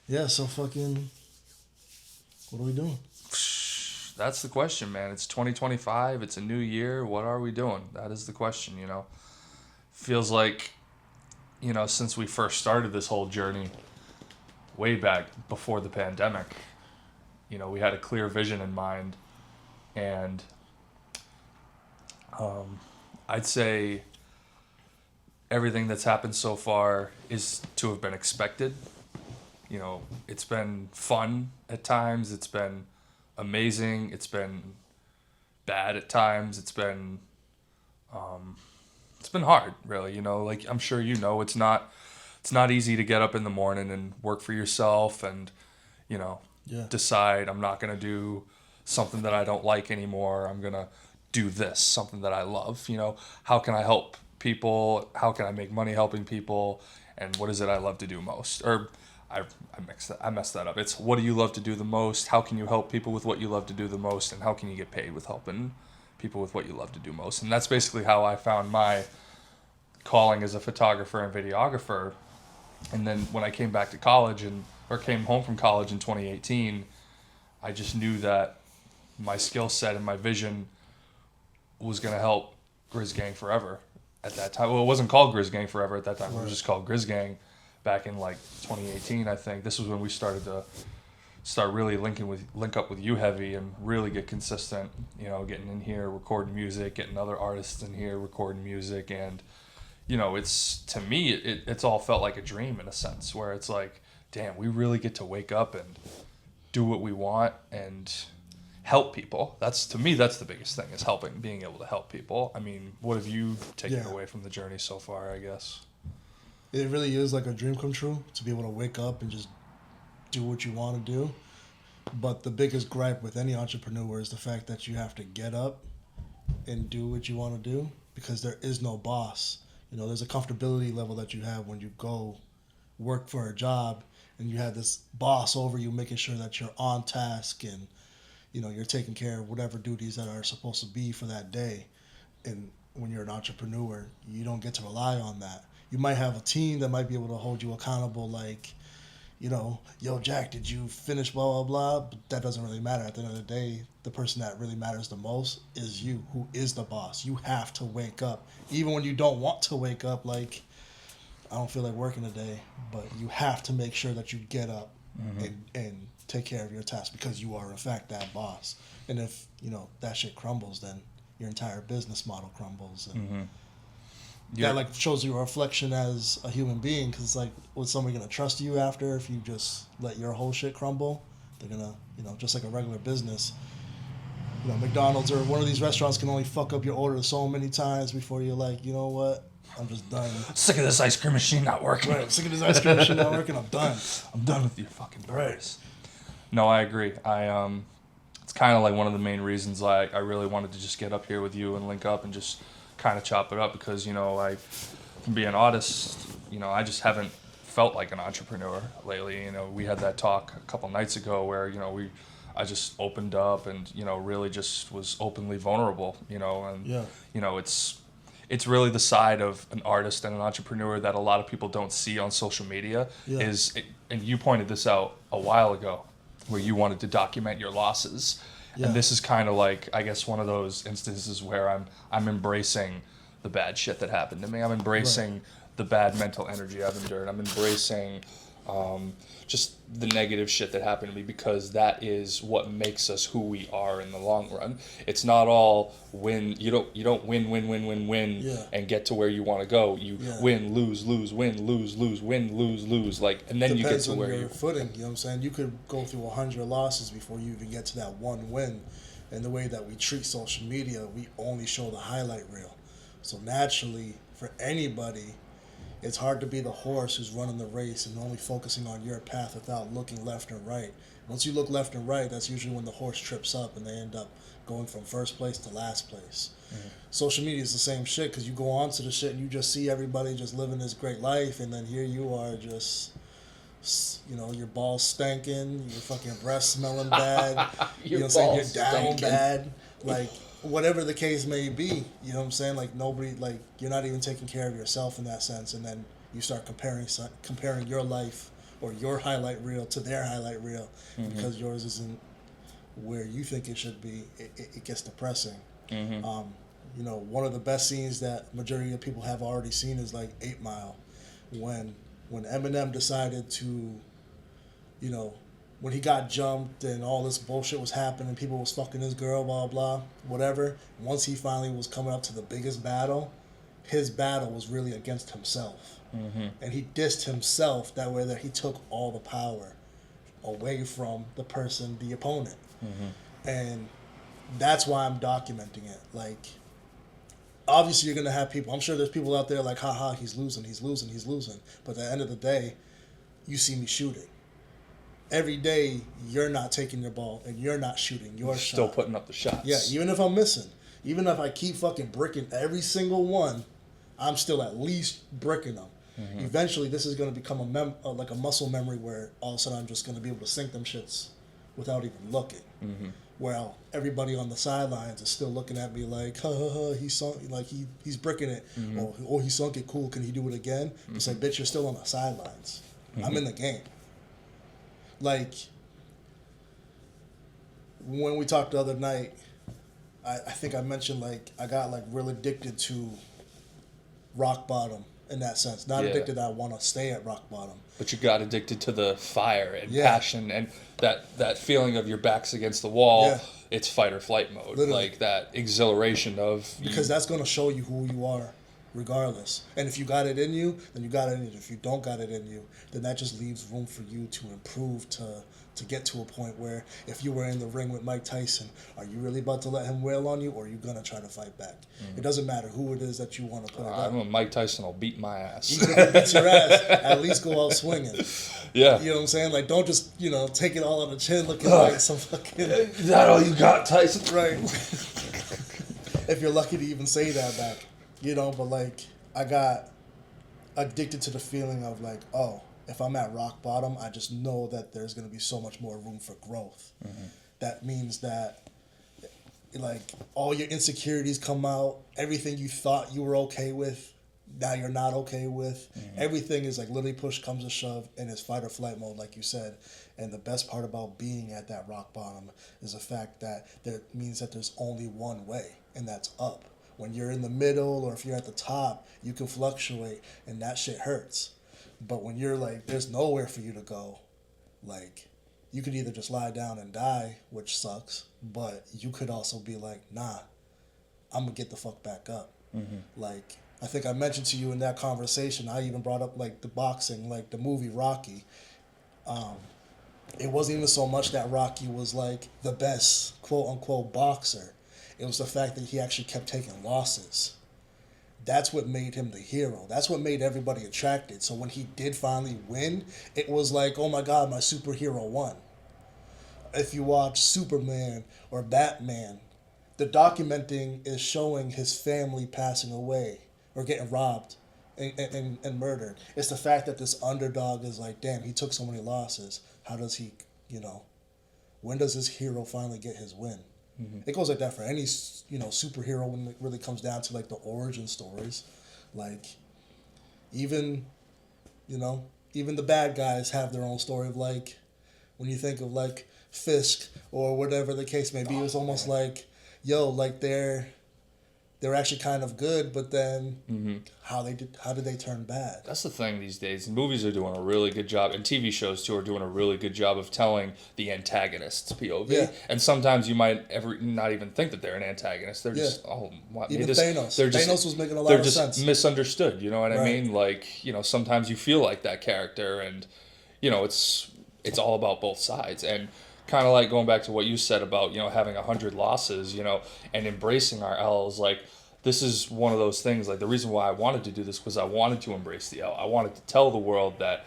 Yeah, so what are we doing? That's the question, man. It's 2025. It's a new year. What are we doing? That is the question, Feels like, since we first started this whole journey way back before the pandemic, we had a clear vision in mind. And I'd say everything that's happened so far is to have been expected. It's been fun at times. It's been amazing. It's been bad at times. It's been hard, really. Like I'm sure it's not easy to get up in the morning and work for yourself and you know Yeah, decide I'm not gonna do something that I don't like anymore. I'm gonna do this something that I love. How can I help people? How can I make money helping people? And what is it I love to do most? Or I messed that up. It's what do you love to do the most? How can you help people with what you love to do the most? And how can you get paid with helping people with what you love to do most? And that's basically how I found my calling as a photographer and videographer. And then when I came back to college or came home from college in 2018, I just knew that my skill set and my vision was going to help Grizz Gang Forever at that time. Well, it wasn't called Grizz Gang Forever at that time. It was just called Grizz Gang back in like 2018, I think. This was when we started to start really link up with you heavy and really get consistent, getting in here, recording music, getting other artists in here, recording music. And, it's, to me, it's all felt like a dream in a sense where it's like, damn, we really get to wake up and do what we want and help people. To me, that's the biggest thing is being able to help people. I mean, what have you taken away from the journey so far, I guess? it really is like a dream come true to be able to wake up and just do what you want to do. But the biggest gripe with any entrepreneur is the fact that you have to get up and do what you want to do because there is no boss. There's a comfortability level that you have when you go work for a job and you have this boss over you making sure that you're on task and you're taking care of whatever duties that are supposed to be for that day. And when you're an entrepreneur, you don't get to rely on that. You might have a team that might be able to hold you accountable, like, yo, Jack, did you finish blah, blah, blah? But that doesn't really matter. At the end of the day, the person that really matters the most is you, who is the boss. You have to wake up. Even when you don't want to wake up, like, I don't feel like working today, but you have to make sure that you get up and take care of your tasks because you are, in fact, that boss. And if, that shit crumbles, then your entire business model crumbles. And that, like, shows you a reflection as a human being because it's like, was somebody going to trust you after if you just let your whole shit crumble? They're going to, just like a regular business. McDonald's or one of these restaurants can only fuck up your order so many times before you're like, you know what? I'm just done. Sick of this ice cream machine not working. Right, I'm sick of this ice cream machine not working. I'm done. I'm done with your fucking burgers. Right. No, I agree. It's kind of like one of the main reasons I really wanted to just get up here with you and link up and just kind of chop it up because, I can be an artist, I just haven't felt like an entrepreneur lately. We had that talk a couple nights ago where, I just opened up and, really just was openly vulnerable, and, it's really the side of an artist and an entrepreneur that a lot of people don't see on social media and you pointed this out a while ago where you wanted to document your losses. Yeah. And this is kind of like, I guess, one of those instances where I'm embracing the bad shit that happened to me. I'm embracing the bad mental energy I've endured. I'm embracing just the negative shit that happened to me because that is what makes us who we are in the long run. It's not all win. You don't win and get to where you want to go. You win, lose, win, lose, win, lose. Like, and then you get to where you're footing. You know what I'm saying? You could go through 100 losses before you even get to that one win. And the way that we treat social media, we only show the highlight reel. So naturally, for anybody, it's hard to be the horse who's running the race and only focusing on your path without looking left and right. Once you look left and right, that's usually when the horse trips up and they end up going from first place to last place. Mm-hmm. Social media is the same shit because you go on to the shit and you just see everybody just living this great life and then here you are just, your balls stanking, your fucking breath smelling bad, you're down stankin'. Bad, like... whatever the case may be, you know what I'm saying? Like nobody, you're not even taking care of yourself in that sense, and then you start comparing your life or your highlight reel to their highlight reel because yours isn't where you think it should be, it gets depressing. You know, one of the best scenes that majority of people have already seen is like 8 Mile, when Eminem decided to, you know, when he got jumped and all this bullshit was happening, people was fucking his girl, blah blah, whatever. Once he finally was coming up to the biggest battle, his battle was really against himself, and he dissed himself that way that he took all the power away from the person, the opponent, and that's why I'm documenting it. Like, obviously you're gonna have people. I'm sure there's people out there like, haha, he's losing. But at the end of the day, you see me shooting. Every day, you're not taking your ball and you're not shooting your shot. Still putting up the shots. Yeah, even if I'm missing, even if I keep fucking bricking every single one, I'm still at least bricking them. Eventually, this is gonna become like a muscle memory where all of a sudden I'm just gonna be able to sink them shits without even looking. Well, everybody on the sidelines is still looking at me like, ha ha ha, he sunk, like he's bricking it. Oh, he sunk it, cool, can he do it again? It's like, bitch, you're still on the sidelines. I'm in the game. Like, when we talked the other night, I think I mentioned, like, I got, like, real addicted to rock bottom in that sense. Not addicted that I want to stay at rock bottom. But you got addicted to the fire and passion and that feeling of your back's against the wall. Yeah. It's fight or flight mode. Literally. Like that exhilaration of... Because that's going to show you who you are regardless. And if you got it in you, then you got it in you. If you don't got it in you, then that just leaves room for you to improve, to get to a point where if you were in the ring with Mike Tyson, are you really about to let him wail on you, or are you going to try to fight back? It doesn't matter who it is that you want to put it up. Mike Tyson will beat my ass. Even if he beats your ass, at least go out swinging. Yeah. You know what I'm saying? Like, don't just, take it all on the chin looking like some fucking... Is that all you got, Tyson? Right. If you're lucky to even say that back. But like, I got addicted to the feeling of like, oh, if I'm at rock bottom, I just know that there's going to be so much more room for growth. That means that, like, all your insecurities come out. Everything you thought you were okay with, now you're not okay with. Everything is like literally push comes to shove, and it's fight or flight mode, like you said. And the best part about being at that rock bottom is the fact that that means that there's only one way, and that's up. When you're in the middle or if you're at the top, you can fluctuate, and that shit hurts. But when you're like, there's nowhere for you to go, like, you could either just lie down and die, which sucks, but you could also be like, nah, I'm going to get the fuck back up. Like, I think I mentioned to you in that conversation, I even brought up, like, the boxing, like, the movie Rocky. It wasn't even so much that Rocky was, like, the best, quote-unquote, boxer. It was the fact that he actually kept taking losses. That's what made him the hero. That's what made everybody attracted. So when he did finally win, it was like, oh my God, my superhero won. If you watch Superman or Batman, the documenting is showing his family passing away or getting robbed and murdered. It's the fact that this underdog is like, damn, he took so many losses. How does he, when does this hero finally get his win? It goes like that for any, superhero when it really comes down to, like, the origin stories. Like, even the bad guys have their own story of, like, when you think of, like, Fisk or whatever the case may be, it's almost like, like, they're actually kind of good, but then how did they turn bad? That's the thing these days. Movies are doing a really good job, and TV shows too are doing a really good job of telling the antagonist's POV. Yeah. And sometimes you might not even think that they're an antagonist. They're just even Thanos. Thanos was making a lot of sense. They're just misunderstood. You know what I mean? Like, sometimes you feel like that character, and it's all about both sides. And kind of like going back to what you said about, having 100 losses, and embracing our L's, like, this is one of those things, like, the reason why I wanted to do this was I wanted to embrace the L. I wanted to tell the world that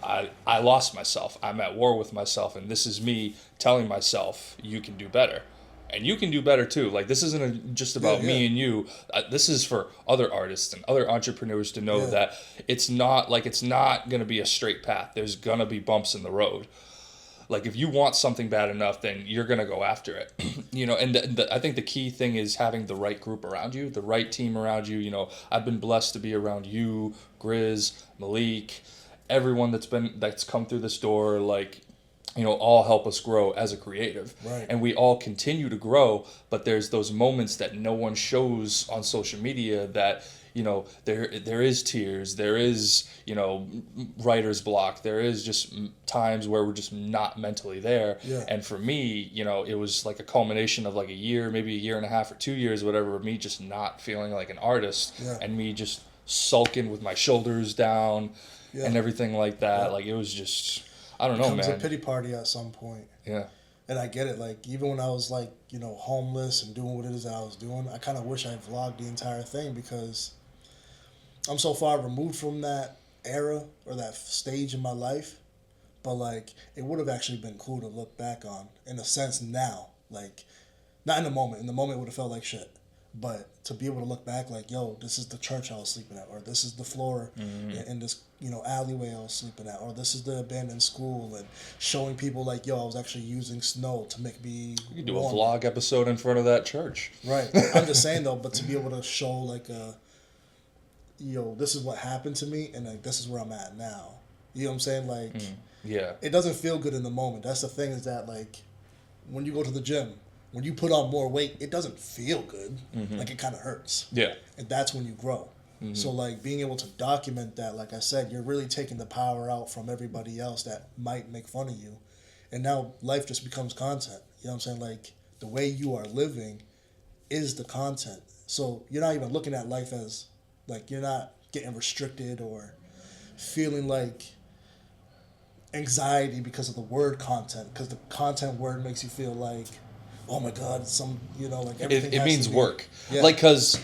I lost myself. I'm at war with myself, and this is me telling myself, you can do better. And you can do better too. Like, this isn't just about me and you. This is for other artists and other entrepreneurs to know that it's not going to be a straight path. There's going to be bumps in the road. Like, if you want something bad enough, then you're going to go after it. And I think the key thing is having the right group around you, the right team around you. I've been blessed to be around you, Grizz, Malik, everyone that's come through this door, like, you know, all help us grow as a creative. Right. And we all continue to grow, but there's those moments that no one shows on social media that, you know, there is tears, there is, you know, writer's block, there is just times where we're just not mentally there. Yeah. And for me, you know, it was like a culmination of like a year, maybe a year and a half or 2 years, whatever, of me just not feeling like an artist, and me just sulking with my shoulders down and everything like that. Like, it was just, I don't know, man. It becomes a pity party at some point. Yeah. And I get it. Like, even when I was, like, you know, homeless and doing what it is that I was doing, I kind of wish I vlogged the entire thing, because I'm so far removed from that era or that stage in my life. But, like, it would have actually been cool to look back on, in a sense, now. Like, not in the moment. In the moment, it would have felt like shit. But to be able to look back, like, yo, this is the church I was sleeping at, or this is the floor in this, you know, alleyway I was sleeping at, or this is the abandoned school, and showing people, like, yo, I was actually using snow to make me You could do a vlog episode in front of that church. Right. I'm just saying, though, but to be able to show, like, yo, this is what happened to me, and, like, this is where I'm at now. You know what I'm saying? Like, yeah, it doesn't feel good in the moment. That's the thing, is that, like, when you go to the gym, when you put on more weight, it doesn't feel good. Like, it kind of hurts. Yeah. And that's when you grow. So, like, being able to document that, like I said, you're really taking the power out from everybody else that might make fun of you. And now life just becomes content. You know what I'm saying? Like, the way you are living is the content. So you're not even looking at life as, like, you're not getting restricted or feeling like anxiety because of the word content. Because the content word makes you feel like, oh my God, you know, like everything it means work. Yeah. Like, because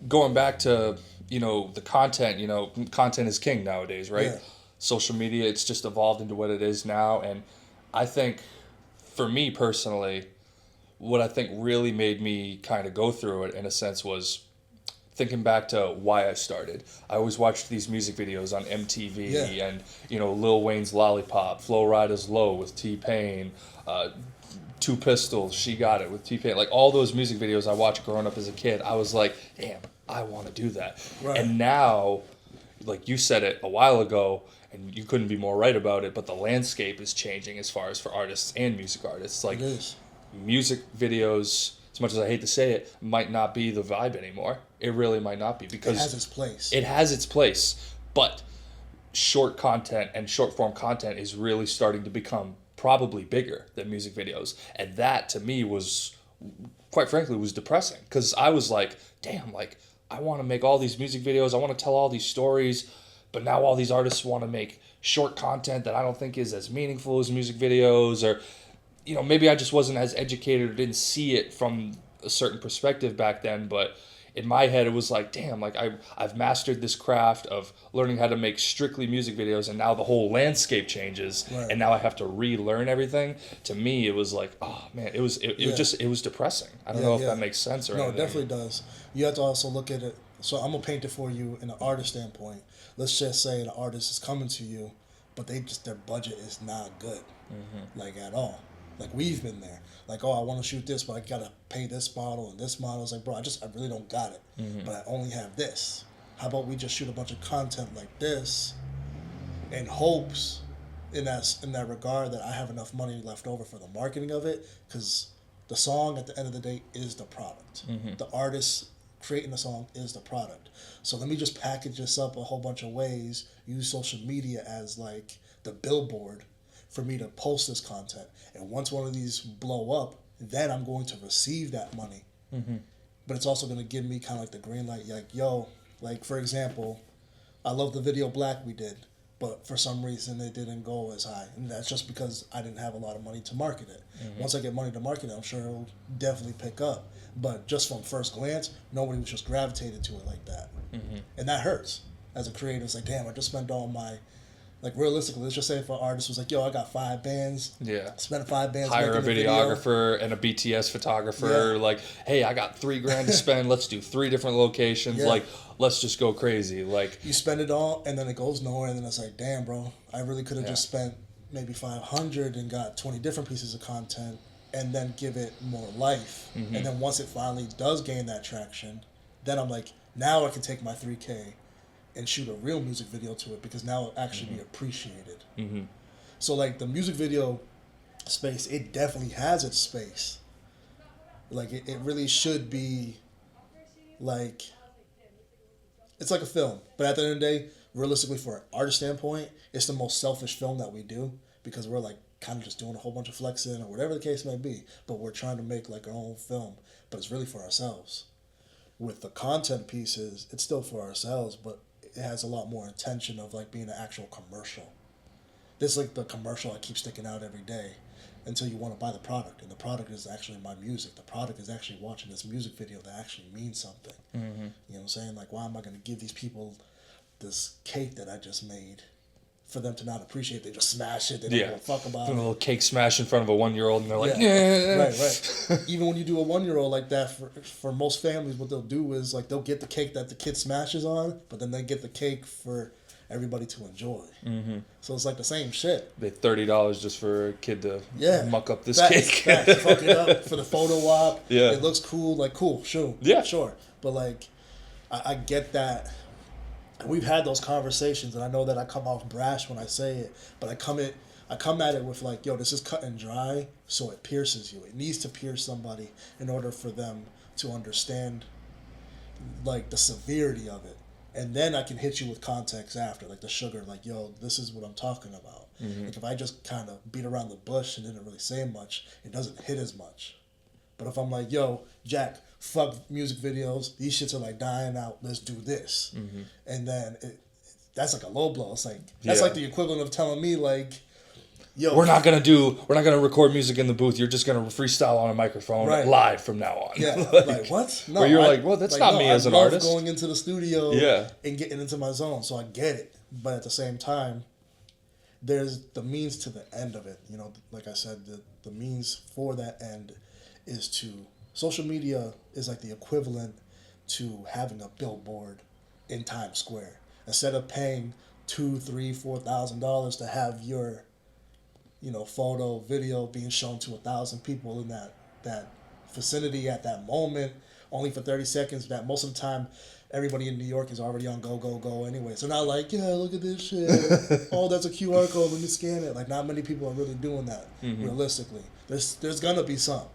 going back to, you know, the content, you know, content is king nowadays, right? Yeah. Social media, it's just evolved into what it is now. And I think, for me personally, what I think really made me kind of go through it, in a sense, was thinking back to why I started. I always watched these music videos on MTV and, you know, Lil Wayne's Lollipop, Flo Rida's Low with T-Pain, Two Pistols, She Got It with T-Pain. Like, all those music videos I watched growing up as a kid, I was like, damn, I want to do that. Right. And now, like you said it a while ago, and you couldn't be more right about it, but the landscape is changing as far as for artists and music artists. Like, it is. Music videos, as much as I hate to say it, might not be the vibe anymore. It really might not be, because It has its place. It has its place, but short content and short form content is really starting to become probably bigger than music videos. And that, to me, was, quite frankly, was depressing, because I was like, damn, like, I want to make all these music videos, I want to tell all these stories, but now all these artists want to make short content that I don't think is as meaningful as music videos, or, you know, maybe I just wasn't as educated or didn't see it from a certain perspective back then, but in my head, it was like, damn, like, I've mastered this craft of learning how to make strictly music videos, and now the whole landscape changes, and now I have to relearn everything. To me, it was like, oh man, it was depressing. I don't know if that makes sense or no, anything. it definitely does. You have to also look at it. So I'm gonna paint it for you in an artist standpoint. Let's just say an artist is coming to you, but their budget is not good, like, at all. Like, we've been there. Like, oh, I want to shoot this, but I gotta pay this model and this model. It's like, bro, I really don't got it. But I only have this. How about we just shoot a bunch of content like this, in hopes, in that regard, that I have enough money left over for the marketing of it, because the song at the end of the day is the product. The artist creating the song is the product. So let me just package this up a whole bunch of ways. Use social media as, like, the billboard for me to post this content. And once one of these blow up, then I'm going to receive that money. But it's also going to give me kind of like the green light, like, yo, like, for example, I love the video Black we did, but for some reason it didn't go as high. And that's just because I didn't have a lot of money to market it. Once I get money to market it, I'm sure it'll definitely pick up. But just from first glance, nobody was just gravitated to it like that. And that hurts. As a creator, it's like, damn, I just spent all my... Like, realistically, let's just say if an artist was like, yo, I got 5 bands. Yeah. Spent 5 bands. Hire a making videographer and a BTS photographer. Like, hey, I got $3,000 to spend. Let's do 3 different locations. Like, let's just go crazy. Like, you spend it all, and then it goes nowhere, and then it's like, damn, bro, I really could have just spent maybe $500 and got 20 different pieces of content, and then give it more life. And then once it finally does gain that traction, then I'm like, now I can take my $3K and shoot a real music video to it, because now it actually be appreciated. Mm-hmm. So like the music video space, it definitely has its space. Like it really should be like, it's like a film, but at the end of the day, realistically, for an artist standpoint, it's the most selfish film that we do, because we're like kind of just doing a whole bunch of flexing or whatever the case may be, but we're trying to make like our own film, but it's really for ourselves. With the content pieces, it's still for ourselves, but it has a lot more intention of like being an actual commercial. This is like the commercial I keep sticking out every day until you want to buy the product, and the product is actually my music. The product is actually watching this music video that actually means something. Mm-hmm. You know what I'm saying? Like, why am I going to give these people this cake that I just made for them to not appreciate? They just smash it. They don't give a fuck about Doing it. a little cake smash in front of a 1-year-old, and they're like, Yeah. Right. Even when you do a 1-year-old like that, for most families, what they'll do is like they'll get the cake that the kid smashes on, but then they get the cake for everybody to enjoy. Mm-hmm. So it's like the same shit. They $30 just for a kid to muck up this Facts, cake. Facts. Fuck it up for the photo op. Yeah. It looks cool. Like, cool, sure. Yeah. Sure. But like, I get that. We've had those conversations, and I know that I come off brash when I say it, but I come at it with like, yo, this is cut and dry, so it pierces you. It needs to pierce somebody in order for them to understand like the severity of it. And then I can hit you with context after, like the sugar, like, yo, this is what I'm talking about. Mm-hmm. Like if I just kind of beat around the bush and didn't really say much, it doesn't hit as much. But if I'm like, yo, Jack, fuck music videos, these shits are like dying out, let's do this. Mm-hmm. And then that's like a low blow. It's like, that's like the equivalent of telling me like, yo, we're not gonna record music in the booth. You're just gonna freestyle on a microphone live from now on. Yeah, like what? No, where you're like, well, that's not me as an artist. Going into the studio, and getting into my zone, so I get it. But at the same time, there's the means to the end of it. You know, like I said, the means for that end is to, social media is like the equivalent to having a billboard in Times Square. Instead of paying $2,000, $3,000, $4,000 to have your photo, video being shown to 1,000 people in that vicinity at that moment, only for 30 seconds, that most of the time everybody in New York is already on go anyway. So not like, yeah, look at this shit. Oh, that's a QR code, let me scan it. Like, not many people are really doing that, realistically. There's gonna be some.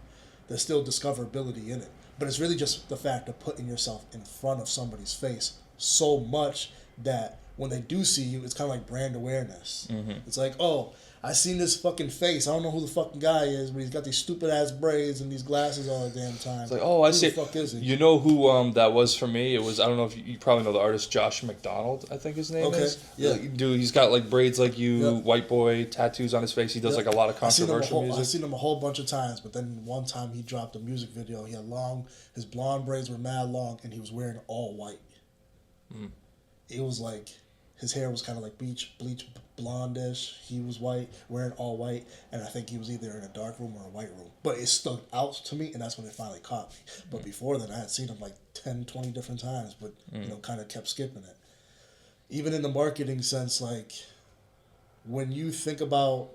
There's still discoverability in it. But it's really just the fact of putting yourself in front of somebody's face so much that when they do see you, it's kind of like brand awareness. Mm-hmm. It's like, oh, I seen this fucking face. I don't know who the fucking guy is, but he's got these stupid ass braids and these glasses all the damn time. It's like, oh, I see. Who the fuck is he? You know who that was for me? It was, I don't know if you probably know the artist Josh McDonald, I think his name is. Yeah. Dude, he's got like braids like you, white boy, tattoos on his face. He does like a lot of controversial music. I've seen him a whole bunch of times, but then one time he dropped a music video. He had his blonde braids were mad long, and he was wearing all white. Mm. It was like, his hair was kind of like bleach blondish. He was white, wearing all white, and I think he was either in a dark room or a white room. But it stuck out to me, and that's when it finally caught me. But before then, I had seen him like 10, 20 different times, but kind of kept skipping it. Even in the marketing sense, like when you think about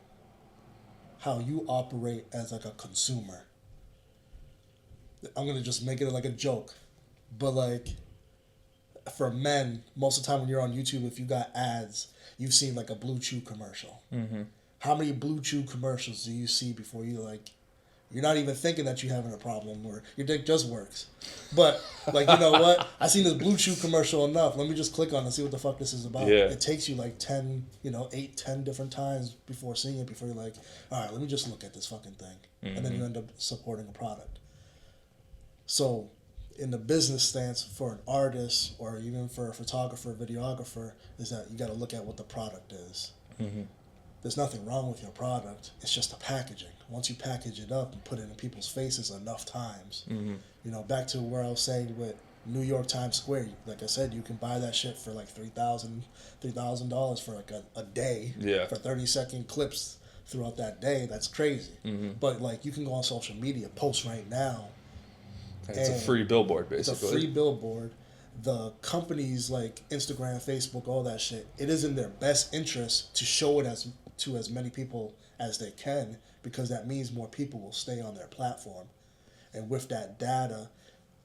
how you operate as like a consumer, I'm gonna just make it like a joke, but like, for men, most of the time when you're on YouTube, if you got ads, you've seen like a Blue Chew commercial. Mm-hmm. How many Blue Chew commercials do you see before you're not even thinking that you're having a problem, or your dick just works? But like, you know what? I seen this Blue Chew commercial enough. Let me just click on it and see what the fuck this is about. Yeah. It takes you like 8, 10 different times before seeing it, before you're like, all right, let me just look at this fucking thing. Mm-hmm. And then you end up supporting a product. So, in the business stance for an artist or even for a photographer, videographer, is that you got to look at what the product is. Mm-hmm. There's nothing wrong with your product. It's just the packaging. Once you package it up and put it in people's faces enough times, back to where I was saying with New York Times Square, like I said, you can buy that shit for like $3,000 for like a day for 30-second clips throughout that day. That's crazy. Mm-hmm. But like, you can go on social media, post right now. It's a free billboard, basically. It's a free billboard. The companies like Instagram, Facebook, all that shit, it is in their best interest to show it to as many people as they can, because that means more people will stay on their platform. And with that data,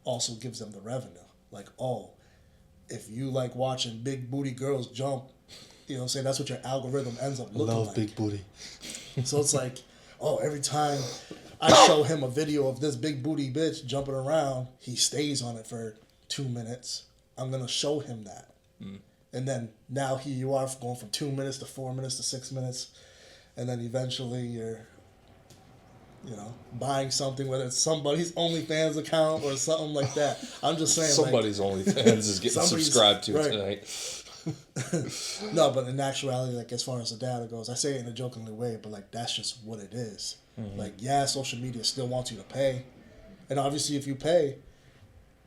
also gives them the revenue. Like, oh, if you like watching big booty girls jump, you know what I'm saying, that's what your algorithm ends up looking like. Big booty. So it's like, oh, every time I show him a video of this big booty bitch jumping around, he stays on it for 2 minutes. I'm going to show him that. And then now here you are going from 2 minutes to 4 minutes to 6 minutes. And then eventually you're, you know, buying something, whether it's somebody's OnlyFans account or something like that. I'm just saying. Somebody's OnlyFans is getting subscribed to tonight. No, but in actuality, like as far as the data goes, I say it in a jokingly way, but like that's just what it is. Like, yeah, social media still wants you to pay. And obviously if you pay,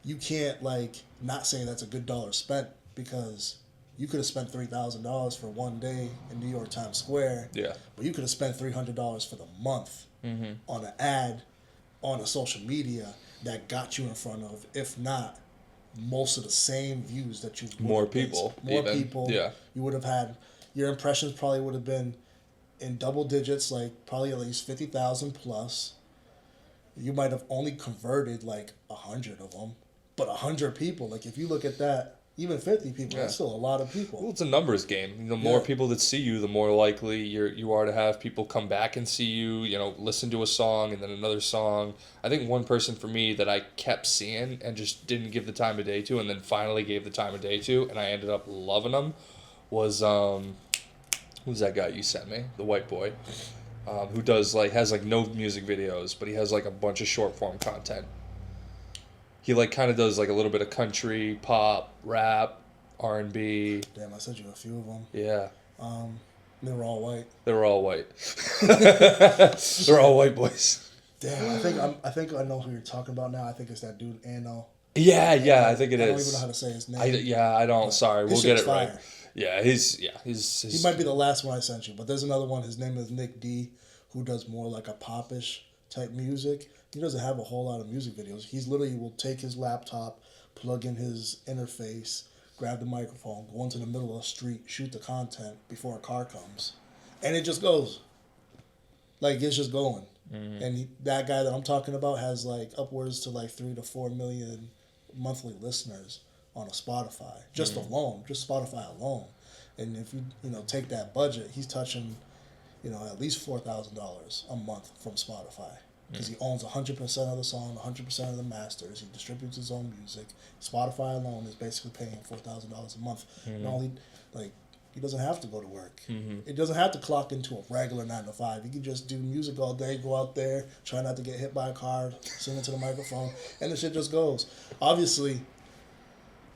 you can't like not say that's a good dollar spent, because you could have spent $3,000 for one day in New York Times Square. Yeah. But you could have spent $300 for the month on an ad on a social media that got you in front of, if not most of the same views that you more people. Yeah. You would have had, your impressions probably would have been in double digits, like probably at least 50,000 plus. You might have only converted like 100 of them, but 100 people, like if you look at that, even 50 people, that's still a lot of people. Well, it's a numbers game. The more people that see you, the more likely you are to have people come back and see you, you know, listen to a song and then another song. I think one person for me that I kept seeing and just didn't give the time of day to, and then finally gave the time of day to, and I ended up loving him, was, who's that guy you sent me? The white boy. Who does, like, has, like, no music videos, but he has, like, a bunch of short-form content. He, like, kind of does, like, a little bit of country, pop, rap, R&B. Damn, I sent you a few of them. Yeah. They were all white. They were all white. They're all white boys. Damn, I think I know who you're talking about now. I think it's that dude, Ano. Yeah, I think it is. I don't even know how to say his name. I don't. Sorry, we'll get it right. Fire. Yeah, he's. He might be the last one I sent you, but there's another one. His name is Nick D, who does more like a popish type music. He doesn't have a whole lot of music videos. He's literally will take his laptop, plug in his interface, grab the microphone, go into the middle of the street, shoot the content before a car comes, and it just goes. Like, it's just going. And that guy that I'm talking about has like upwards to like 3 to 4 million monthly listeners on a Spotify, just alone, just Spotify alone. And if you take that budget, he's touching, at least $4,000 a month from Spotify, because he owns 100% of the song, 100% of the masters. He distributes his own music. Spotify alone is basically paying $4,000 a month. Not only, like, he doesn't have to go to work. He doesn't have to clock into a regular 9 to 5. He can just do music all day, go out there, try not to get hit by a car, sing into the microphone, and the shit just goes. Obviously,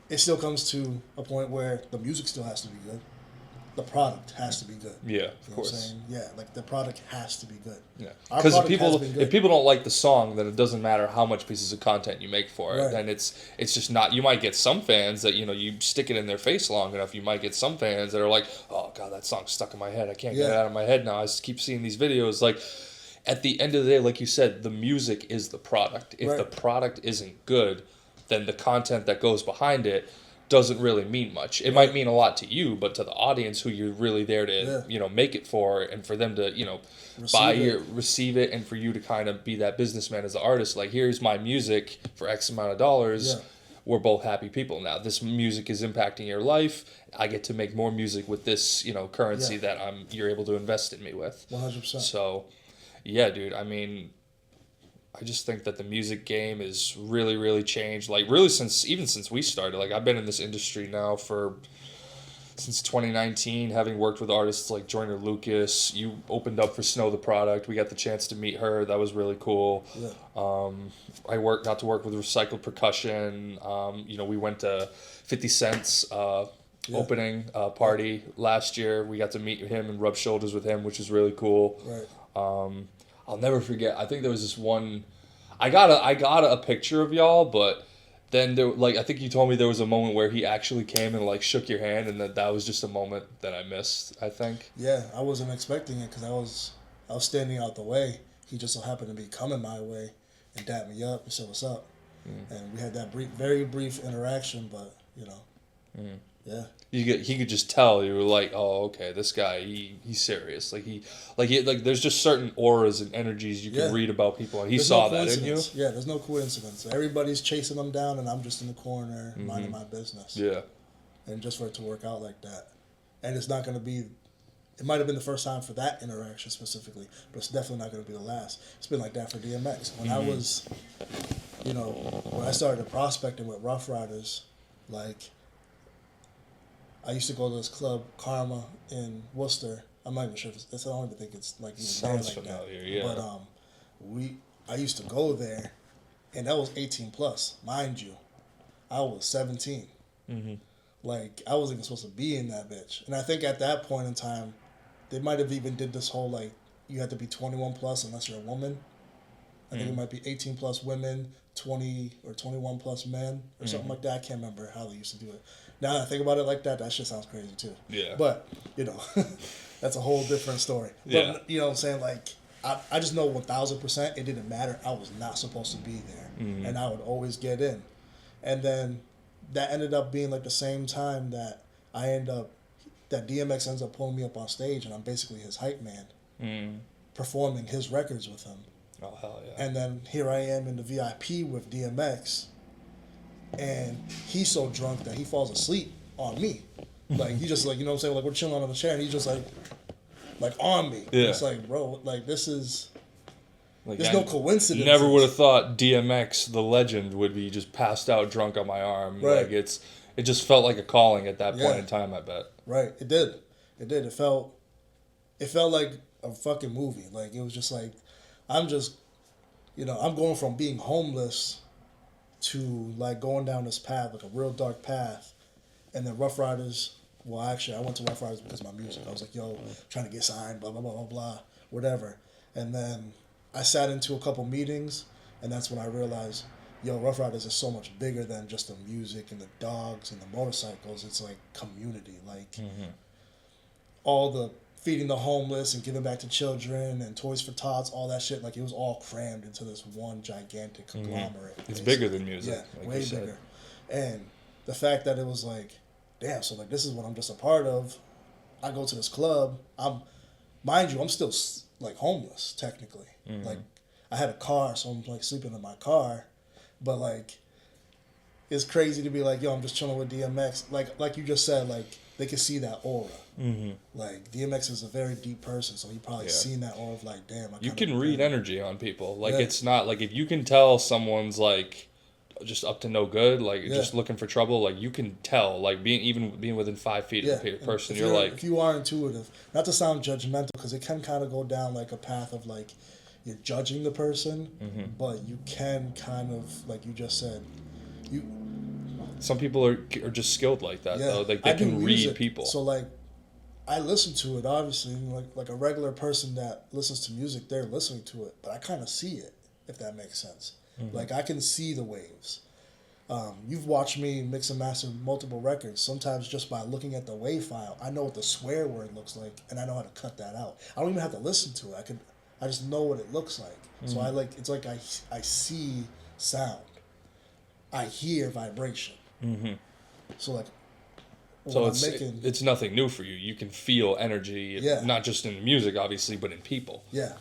it still comes to a point where the music still has to be good. The product has to be good. Yeah, of course. What I'm saying? Yeah, like the product has to be good. Yeah, because if people don't like the song, then it doesn't matter how much pieces of content you make for it. Right. Then it's just not. You might get some fans that you stick it in their face long enough. You might get some fans that are like, oh god, that song's stuck in my head. I can't get it out of my head now. I just keep seeing these videos. Like, at the end of the day, like you said, the music is the product. If the product isn't good, then the content that goes behind it doesn't really mean much. It might mean a lot to you, but to the audience who you're really there to, make it for, and for them to, receive it, and for you to kind of be that businessman as the artist. Like, here's my music for X amount of dollars. Yeah. We're both happy people now. This music is impacting your life. I get to make more music with this, currency that you're able to invest in me with. 100%. So, yeah, dude. I mean, I just think that the music game is really, really changed. Like, really since we started. Like, I've been in this industry now since 2019, having worked with artists like Joyner Lucas. You opened up for Snow the Product. We got the chance to meet her. That was really cool. Yeah. I got to work with Recycled Percussion. We went to 50 Cent's opening party last year. We got to meet him and rub shoulders with him, which is really cool. Right. I'll never forget. I think there was this one. I got a picture of y'all, but then there, I think you told me there was a moment where he actually came and shook your hand, and that was just a moment that I missed. I think. Yeah, I wasn't expecting it because I was standing out the way. He just so happened to be coming my way and dapped me up and said, "What's up?" And we had that very brief interaction, but yeah. He could just tell. You were like, oh, okay, this guy, he's serious. There's just certain auras and energies you can read about people, and he saw that, didn't you? Yeah, there's no coincidence. Everybody's chasing them down, and I'm just in the corner minding my business. Yeah. and just for it to work out like that. And it's not going to be, it might have been the first time for that interaction specifically, but it's definitely not going to be the last. It's been like that for DMX. When I was, when I started prospecting with Rough Riders, like, I used to go to this club, Karma, in Worcester. I'm not even sure if I don't even think it's like even Sounds there like familiar, that. yeah. But I used to go there, and that was 18 plus, mind you. I was 17. Mm-hmm. Like, I wasn't even supposed to be in that bitch. And I think at that point in time, they might have even did this whole, like, you have to be 21 plus unless you're a woman. I think it might be 18 plus women, 20 or 21 plus men, or something like that. I can't remember how they used to do it. Now that I think about it like that shit sounds crazy too. Yeah. But, that's a whole different story. Yeah. But, you know what I'm saying? Like, I just know 1,000% it didn't matter. I was not supposed to be there. Mm-hmm. And I would always get in. And then that ended up being like the same time that that DMX ends up pulling me up on stage, and I'm basically his hype man, performing his records with him. Oh, hell yeah. And then here I am in the VIP with DMX, and he's so drunk that he falls asleep on me. Like, he just, like, you know what I'm saying? Like, we're chilling on the chair, and he's just like on me. Yeah. It's like, bro, like, this is... Like, There's no coincidence. Never would have thought DMX, the legend, would be just passed out drunk on my arm. Right. Like, it just felt like a calling at that point in time, I bet. Right. It did. It felt like a fucking movie. Like, it was just like, I'm just, I'm going from being homeless to, like, going down this path, like a real dark path. And then Rough Riders, well, actually, I went to Rough Riders because of my music. I was like, yo, trying to get signed, blah, blah, blah, blah, blah, whatever. And then I sat into a couple meetings, and that's when I realized, yo, Rough Riders is so much bigger than just the music and the dogs and the motorcycles. It's like community, like all the feeding the homeless and giving back to children and Toys for Tots, all that shit. Like, it was all crammed into this one gigantic conglomerate. It's bigger than music. Yeah, like way you said. bigger. And the fact that it was like, damn, so like this is what I'm just a part of. I go to this club. Mind you, I'm still like homeless technically. Like, I had a car, so I'm like sleeping in my car, but like, it's crazy to be like, yo, I'm just chilling with DMX. Like you just said, like, they can see that aura. Like, DMX is a very deep person, so he probably seen that aura of like, damn. You can read energy on people. Like, Yeah. it's not like if you can tell someone's like just up to no good, like just looking for trouble, like you can tell, like being within 5 feet of the person, you're like, if you are intuitive, not to sound judgmental, because it can kind of go down like a path of like you're judging the person, but you can kind of, like you just said, some people are just skilled like that though. Like they can read people. So like, I listen to it obviously, like a regular person that listens to music, they're listening to it, but I kind of see it, if that makes sense. Like, I can see the waves. You've watched me mix and master multiple records. Sometimes just by looking at the wave file, I know what the swear word looks like, and I know how to cut that out. I don't even have to listen to it. I just know what it looks like. So it's like I see sound. I hear vibration. So like, so it's nothing new for you. You can feel energy, not just in the music, obviously, but in people. Yeah.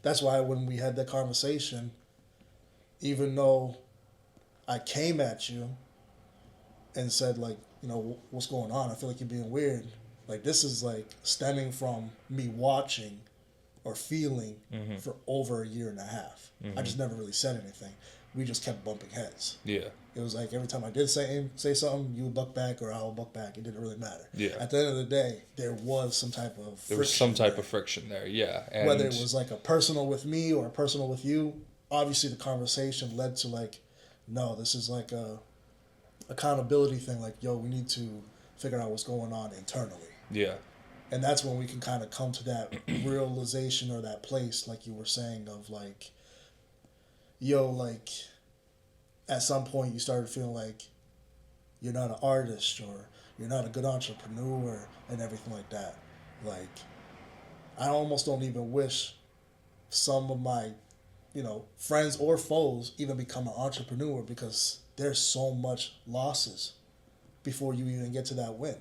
That's why when we had that conversation, even though I came at you and said, like, what's going on? I feel like you're being weird. Like, this is, like, stemming from me watching or feeling for over a year and a half. I just never really said anything. We just kept bumping heads. Yeah. It was like every time I did say something, you would buck back or I would buck back. It didn't really matter. Yeah. At the end of the day, there was some type of friction. There was some type of friction there, yeah. And whether it was like a personal with me or a personal with you, obviously the conversation led to like, no, this is like a accountability thing. Like, yo, we need to figure out what's going on internally. Yeah. And that's when we can kind of come to that realization or that place, like you were saying, of like, yo, like, at some point you started feeling like you're not an artist or you're not a good entrepreneur and everything like that. Like, I almost don't even wish some of my, friends or foes even become an entrepreneur, because there's so much losses before you even get to that win.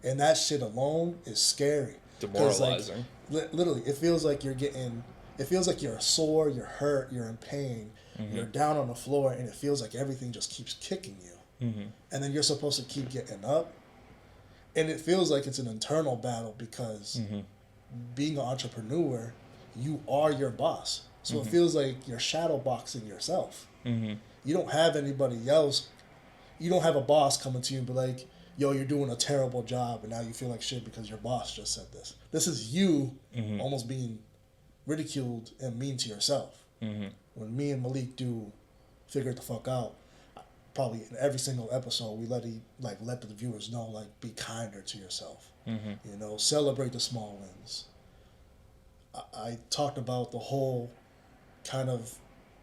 And that shit alone is scary. Demoralizing. Like, literally, it feels like you're sore, you're hurt, you're in pain, you're down on the floor, and it feels like everything just keeps kicking you. and then you're supposed to keep getting up. And it feels like it's an internal battle because being an entrepreneur, you are your boss. So it feels like you're shadow boxing yourself. You don't have anybody else. You don't have a boss coming to you and be like, yo, you're doing a terrible job and now you feel like shit because your boss just said this. This is you almost being ridiculed and mean to yourself. When me and Malik do Figure It the Fuck Out, probably in every single episode we let the viewers know, like, be kinder to yourself. You know, celebrate the small wins. I talked about the whole kind of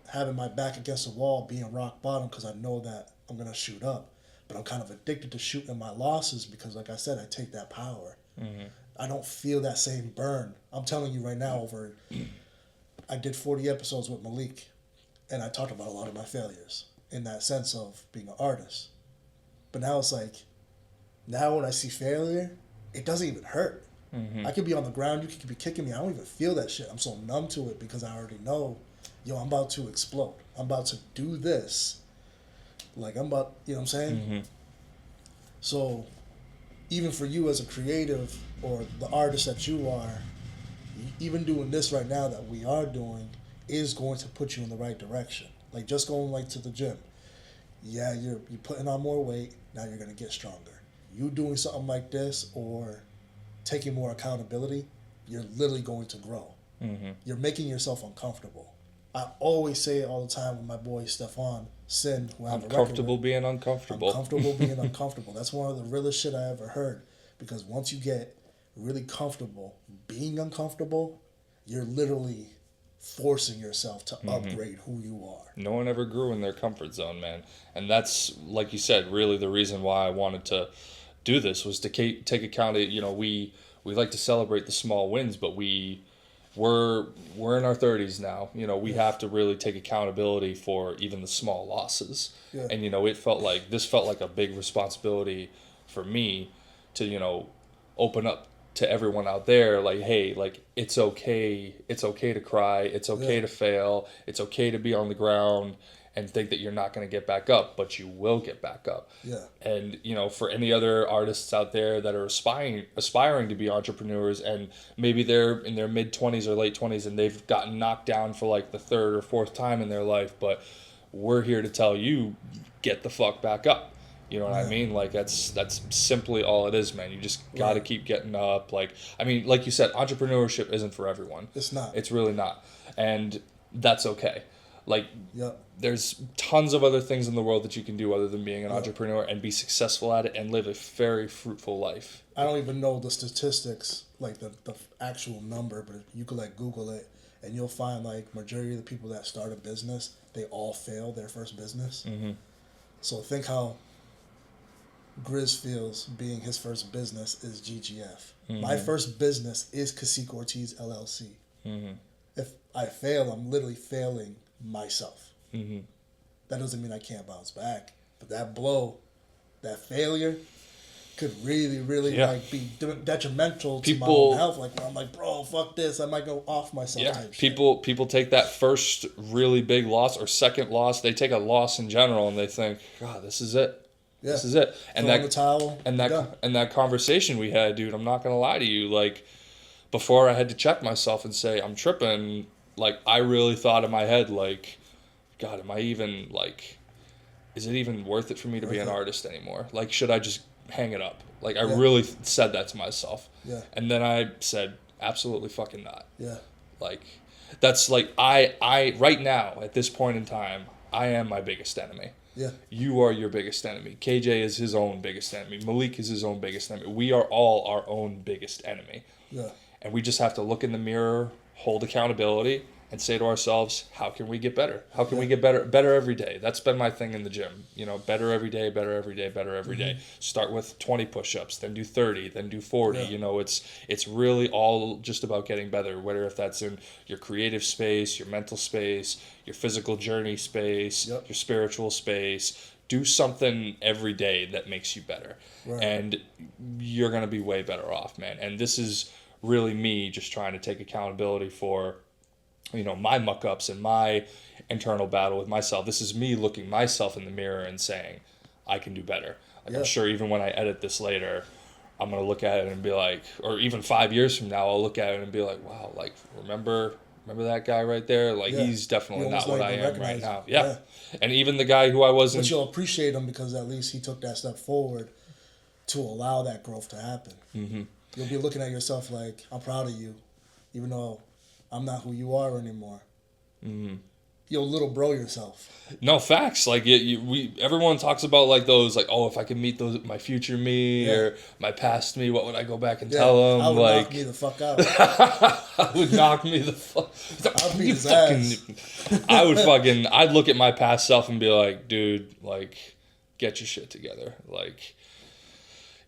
having my back against the wall, being rock bottom, because I know that I'm going to shoot up. But I'm kind of addicted to shooting my losses because, like I said, I take that power. I don't feel that same burn. I'm telling you right now, I did 40 episodes with Malik, and I talked about a lot of my failures in that sense of being an artist. But now it's like, now when I see failure, it doesn't even hurt. I could be on the ground, you could be kicking me, I don't even feel that shit. I'm so numb to it because I already know, yo, I'm about to explode. I'm about to do this. Like, I'm about, you know what I'm saying? So, even for you as a creative or the artist that you are, even doing this right now that we are doing is going to put you in the right direction. Like, just going, like, to the gym. Yeah, you're putting on more weight, now you're going to get stronger. You doing something like this or taking more accountability, you're literally going to grow. You're making yourself uncomfortable. I always say it all the time with my boy Stefan Sin, who I have a record with. I'm comfortable being uncomfortable. That's one of the realest shit I ever heard. Because once you get really comfortable being uncomfortable, you're literally forcing yourself to upgrade who you are. No one ever grew in their comfort zone, man. And that's, like you said, really the reason why I wanted to do this was to take account of, you know, we like to celebrate the small wins, but we're in our 30s now. You know, we have to really take accountability for even the small losses. And, you know, this felt like a big responsibility for me to, you know, open up to everyone out there, like, hey, like, it's okay to cry, it's okay to fail, it's okay to be on the ground and think that you're not going to get back up, but you will get back up. And, you know, for any other artists out there that are aspiring to be entrepreneurs, and maybe they're in their mid-20s or late 20s and they've gotten knocked down for like the third or fourth time in their life, but we're here to tell you, get the fuck back up. You know what I mean? Like, that's simply all it is, man. You just got to keep getting up. Like, I mean, like you said, entrepreneurship isn't for everyone. It's not. It's really not. And that's okay. Like, there's tons of other things in the world that you can do other than being an entrepreneur and be successful at it and live a very fruitful life. I don't even know the statistics, like the actual number, but you could, like, Google it, and you'll find, like, majority of the people that start a business, they all fail their first business. So think how Grizz feels being his first business is GGF. My first business is Kaseek Ortiz LLC. If I fail, I'm literally failing myself. That doesn't mean I can't bounce back, but that blow, that failure, could really, really like be detrimental to my own health. Like, when I'm like, bro, fuck this, I might go off myself. Type people take that first really big loss or second loss. They take a loss in general and they think, God, this is it. This is it. And throw in the towel, and that conversation we had, dude, I'm not gonna lie to you, like, before I had to check myself and say I'm tripping, like, I really thought in my head, like, God, am I even, like, is it even worth it for me to be an artist anymore? Like, should I just hang it up? Like, I really said that to myself. And then I said, absolutely fucking not. Like, that's like, I right now, at this point in time, I am my biggest enemy. You are your biggest enemy. KJ is his own biggest enemy. Malik is his own biggest enemy. We are all our own biggest enemy. And we just have to look in the mirror, hold accountability, and say to ourselves, how can we get better? How can we get better every day? That's been my thing in the gym. You know, better every day, better every day, better every day. Start with 20 push-ups, then do 30, then do 40. You know, it's really all just about getting better, whether if that's in your creative space, your mental space, your physical journey space, your spiritual space. Do something every day that makes you better. And you're going to be way better off, man. And this is really me just trying to take accountability for, you know, my muck-ups and my internal battle with myself. This is me looking myself in the mirror and saying, I can do better. Like, Yeah. I'm sure even when I edit this later, I'm going to look at it and be like, or even 5 years from now, I'll look at it and be like, wow, like, remember that guy right there? Like, Yeah. he's definitely You not almost what I don't even am right recognize now. him. Yeah. Yeah. And even the guy who I wasn't. But you'll appreciate him because at least he took that step forward to allow that growth to happen. Mm-hmm. You'll be looking at yourself like, I'm proud of you, even though I'm not who you are anymore. Mm-hmm. You'll little bro yourself. No, facts. Like everyone talks about like those, like, oh, if I could meet my future me or my past me, what would I go back and tell him? I would like, knock me the fuck out. I would knock me the fuck. I'd beat his ass. I'd look at my past self and be like, dude, like, get your shit together. Like,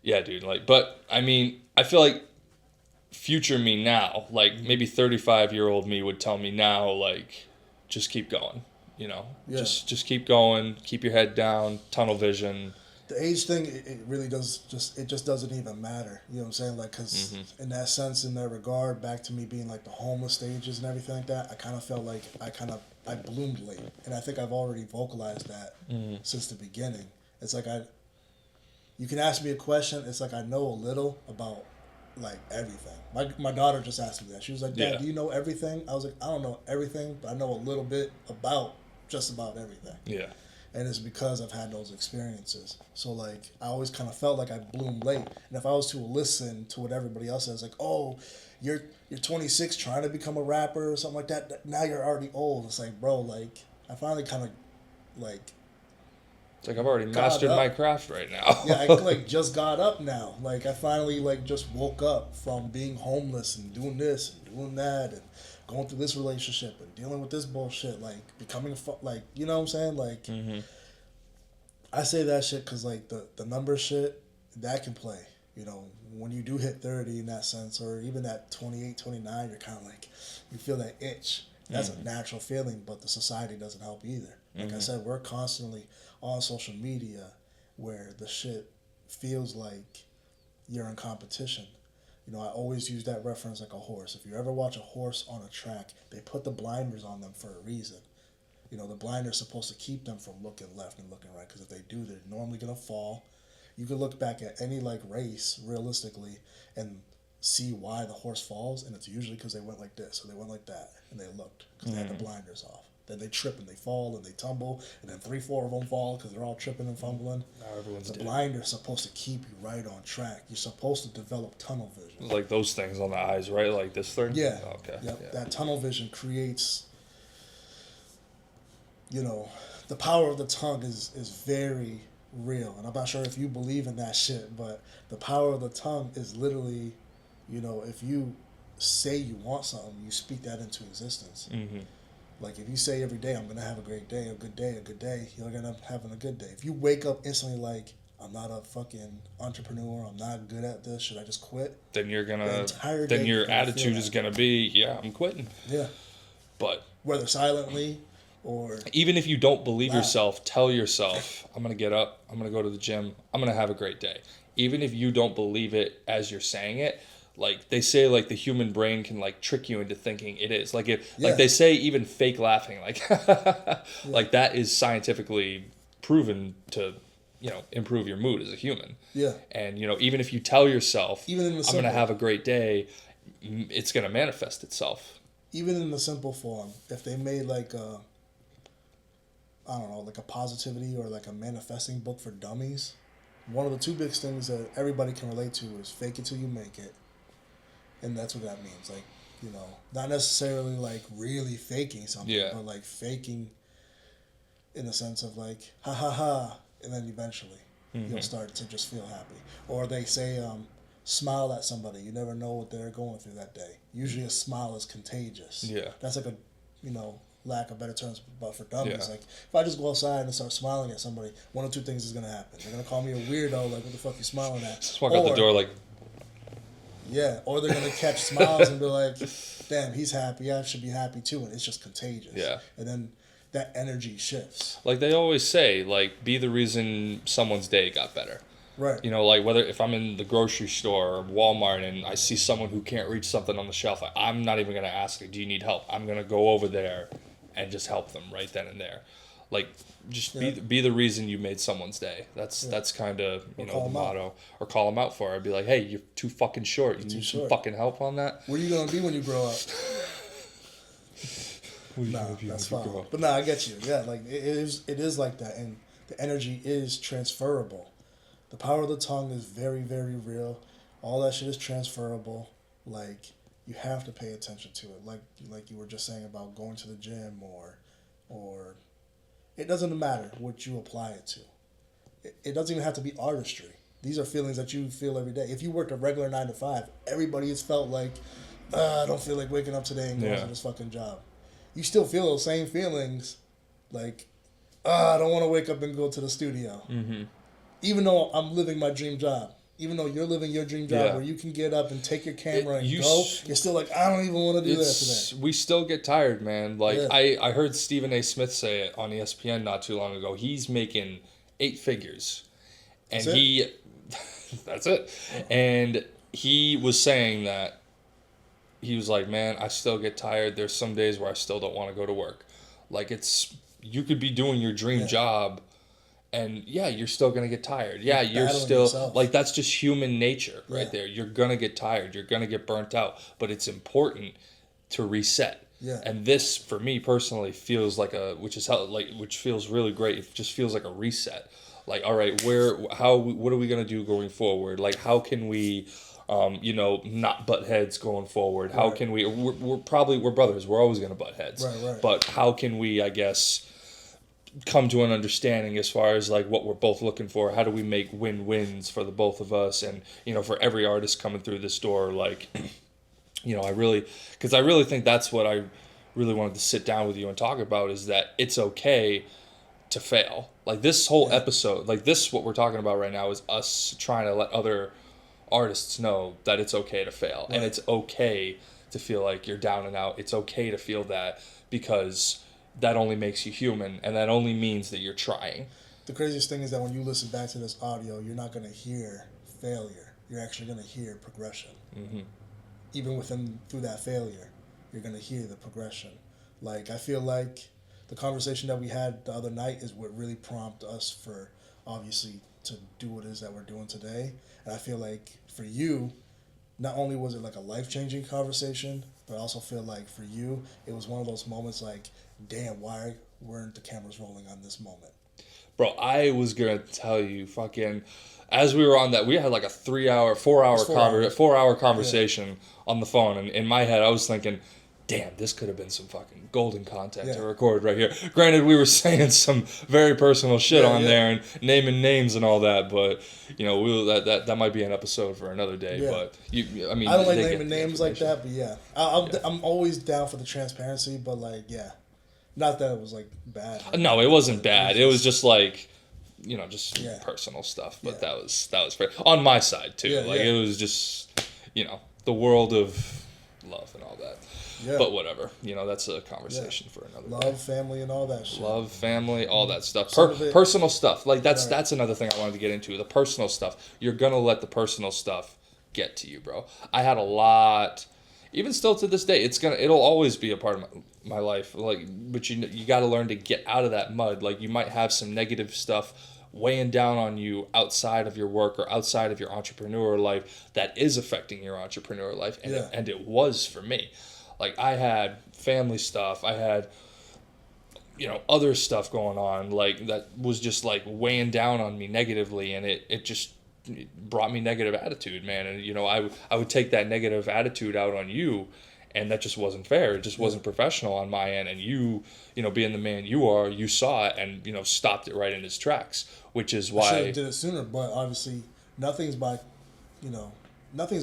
yeah, dude. Like, but I mean, I feel like future me now, like maybe 35-year-old me would tell me now, like, just keep going, you know, just keep going, keep your head down, tunnel vision. The age thing, it really does it just doesn't even matter. You know what I'm saying? Like, because in that sense, in that regard, back to me being like the homeless stages and everything like that, I kind of felt like I bloomed late. And I think I've already vocalized that since the beginning. It's like you can ask me a question, it's like I know a little about like everything. My daughter just asked me that. She was like, Dad, do you know everything? I was like, I don't know everything, but I know a little bit about just about everything. Yeah. And it's because I've had those experiences. So like I always kind of felt like I bloomed late. And if I was to listen to what everybody else says, like, oh, you're 26 trying to become a rapper or something like that, now you're already old. It's like, bro, like I finally kind of like it's like I've already mastered my craft right now. Yeah, I like just got up now. Like I finally like just woke up from being homeless and doing this and doing that and going through this relationship and dealing with this bullshit. Like becoming like, you know what I'm saying? Like I say that shit because like the number shit that can play. You know, when you do hit 30 in that sense, or even at 28, 29, you're kind of like you feel that itch. That's a natural feeling, but the society doesn't help either. Like I said, we're constantly on social media where the shit feels like you're in competition. You know, I always use that reference like a horse. If you ever watch a horse on a track, they put the blinders on them for a reason. You know, the blinders are supposed to keep them from looking left and looking right, because if they do, they're normally going to fall. You can look back at any like race realistically and see why the horse falls, and it's usually because they went like this or they went like that and they looked because they had the blinders off. Then they trip and they fall and they tumble, and then 3-4 of them fall because they're all tripping and fumbling. The blinders supposed to keep you right on track. You're supposed to develop tunnel vision. Like those things on the eyes, right? Like this thing? Yeah. Okay. Yep. Yeah. That tunnel vision creates, you know, the power of the tongue is very real. And I'm not sure if you believe in that shit, but the power of the tongue is literally, you know, if you say you want something, you speak that into existence. Like if you say every day, I'm going to have a great day, a good day, you're going to end up having a good day. If you wake up instantly like, I'm not a fucking entrepreneur, I'm not good at this, should I just quit? Then you're going to, then your attitude is going to be, yeah, I'm quitting. Yeah. But whether silently or... even if you don't believe yourself, tell yourself, I'm going to get up, I'm going to go to the gym, I'm going to have a great day. Even if you don't believe it as you're saying it, like they say, like the human brain can like trick you into thinking it is. Like like they say, even fake laughing, like like that is scientifically proven to, you know, improve your mood as a human. Yeah. And you know, even if you tell yourself, even in the I'm going to have a great day, it's going to manifest itself. Even in the simple form, if they made like a, I don't know, like a positivity or like a manifesting book for dummies, one of the two big things that everybody can relate to is fake it till you make it. And that's what that means. Like, you know, not necessarily like really faking something, but like faking in the sense of like, ha ha ha, and then eventually you'll start to just feel happy. Or they say, smile at somebody. You never know what they're going through that day. Usually a smile is contagious. Yeah. That's like a, you know, lack of better terms, but for dummies, like if I just go outside and start smiling at somebody, one of two things is gonna happen. They're gonna call me a weirdo, like what the fuck you smiling at? Just walk out the door like, yeah, or they're gonna catch smiles and be like, damn, he's happy, I should be happy too, and it's just contagious. Yeah. And then that energy shifts. Like they always say, like be the reason someone's day got better. Right. You know, like whether if I'm in the grocery store or Walmart and I see someone who can't reach something on the shelf, like, I'm not even gonna ask, do you need help? I'm gonna go over there and just help them right then and there. Like, just Yeah. be the reason you made someone's day. That's kind of, you know, the motto. Or call them out for it. I'd be like, hey, you're too fucking short. You need some fucking help on that? What are you going to be when you grow up? That's fine. But nah, I get you. Yeah, like, it is like that. And the energy is transferable. The power of the tongue is very, very real. All that shit is transferable. Like, you have to pay attention to it. Like you were just saying about going to the gym or it doesn't matter what you apply it to. It doesn't even have to be artistry. These are feelings that you feel every day. If you worked a regular 9 to 5, everybody has felt like, I don't feel like waking up today and going to this fucking job. You still feel those same feelings, like, I don't want to wake up and go to the studio. Mm-hmm. Even though I'm living my dream job. Even though you're living your dream job where you can get up and take your camera and go, you're still like, I don't even want to do that today. We still get tired, man. Like, I heard Stephen A. Smith say it on ESPN not too long ago. He's making 8 figures. And that's it. And he was saying that, he was like, man, I still get tired. There's some days where I still don't want to go to work. Like, you could be doing your dream job, and you're still going to get tired. Yeah, you're still, yourself. Like, that's just human nature right there. You're going to get tired. You're going to get burnt out. But it's important to reset. Yeah. And this, for me personally, feels like which feels really great. It just feels like a reset. Like, all right, what are we going to do going forward? Like, how can we, not butt heads going forward? How can we, we're brothers. We're always going to butt heads. Right. But how can we, I guess, come to an understanding as far as like what we're both looking for? How do we make win-wins for the both of us? And, for every artist coming through this door, like, I really think that's what I really wanted to sit down with you and talk about, is that it's okay to fail. Like, this whole episode, like this, what we're talking about right now is us trying to let other artists know that it's okay to fail. Right. And it's okay to feel like you're down and out. It's okay to feel that, because that only makes you human, and that only means that you're trying. The craziest thing is that when you listen back to this audio, you're not going to hear failure. You're actually going to hear progression. Mm-hmm. Even through that failure, you're going to hear the progression. Like, I feel like the conversation that we had the other night is what really prompted us for, obviously, to do what it is that we're doing today. And I feel like for you, not only was it like a life-changing conversation, but I also feel like for you, it was one of those moments like, damn, why weren't the cameras rolling on this moment? Bro, I was going to tell you, fucking, as we were on that, we had like a 4-hour conversation on the phone. And in my head, I was thinking, damn, this could have been some fucking golden content to record right here. Granted, we were saying some very personal shit on there and naming names and all that, but that might be an episode for another day. Yeah. But I don't like naming names like that, but I'm always down for the transparency. But like, not that it was like bad. No, it wasn't bad. It was just like, just personal stuff. But that was fair on my side too. It was just the world of love and all that. Yeah. But whatever, that's a conversation for another day. Love, family, and all that shit. Love, family, all that stuff. Personal stuff. Like, that's another thing I wanted to get into. The personal stuff. You're going to let the personal stuff get to you, bro. I had a lot, even still to this day, it'll always be a part of my life. Like, but you got to learn to get out of that mud. Like, you might have some negative stuff weighing down on you outside of your work or outside of your entrepreneur life that is affecting your entrepreneur life. And it was for me. Like, I had family stuff. I had, other stuff going on, like, that was just, like, weighing down on me negatively, and it just brought me negative attitude, man. And, I would take that negative attitude out on you, and that just wasn't fair. It just wasn't professional on my end. And you, being the man you are, you saw it and, stopped it right in its tracks, which is why... I should have did it sooner, but obviously nothing's a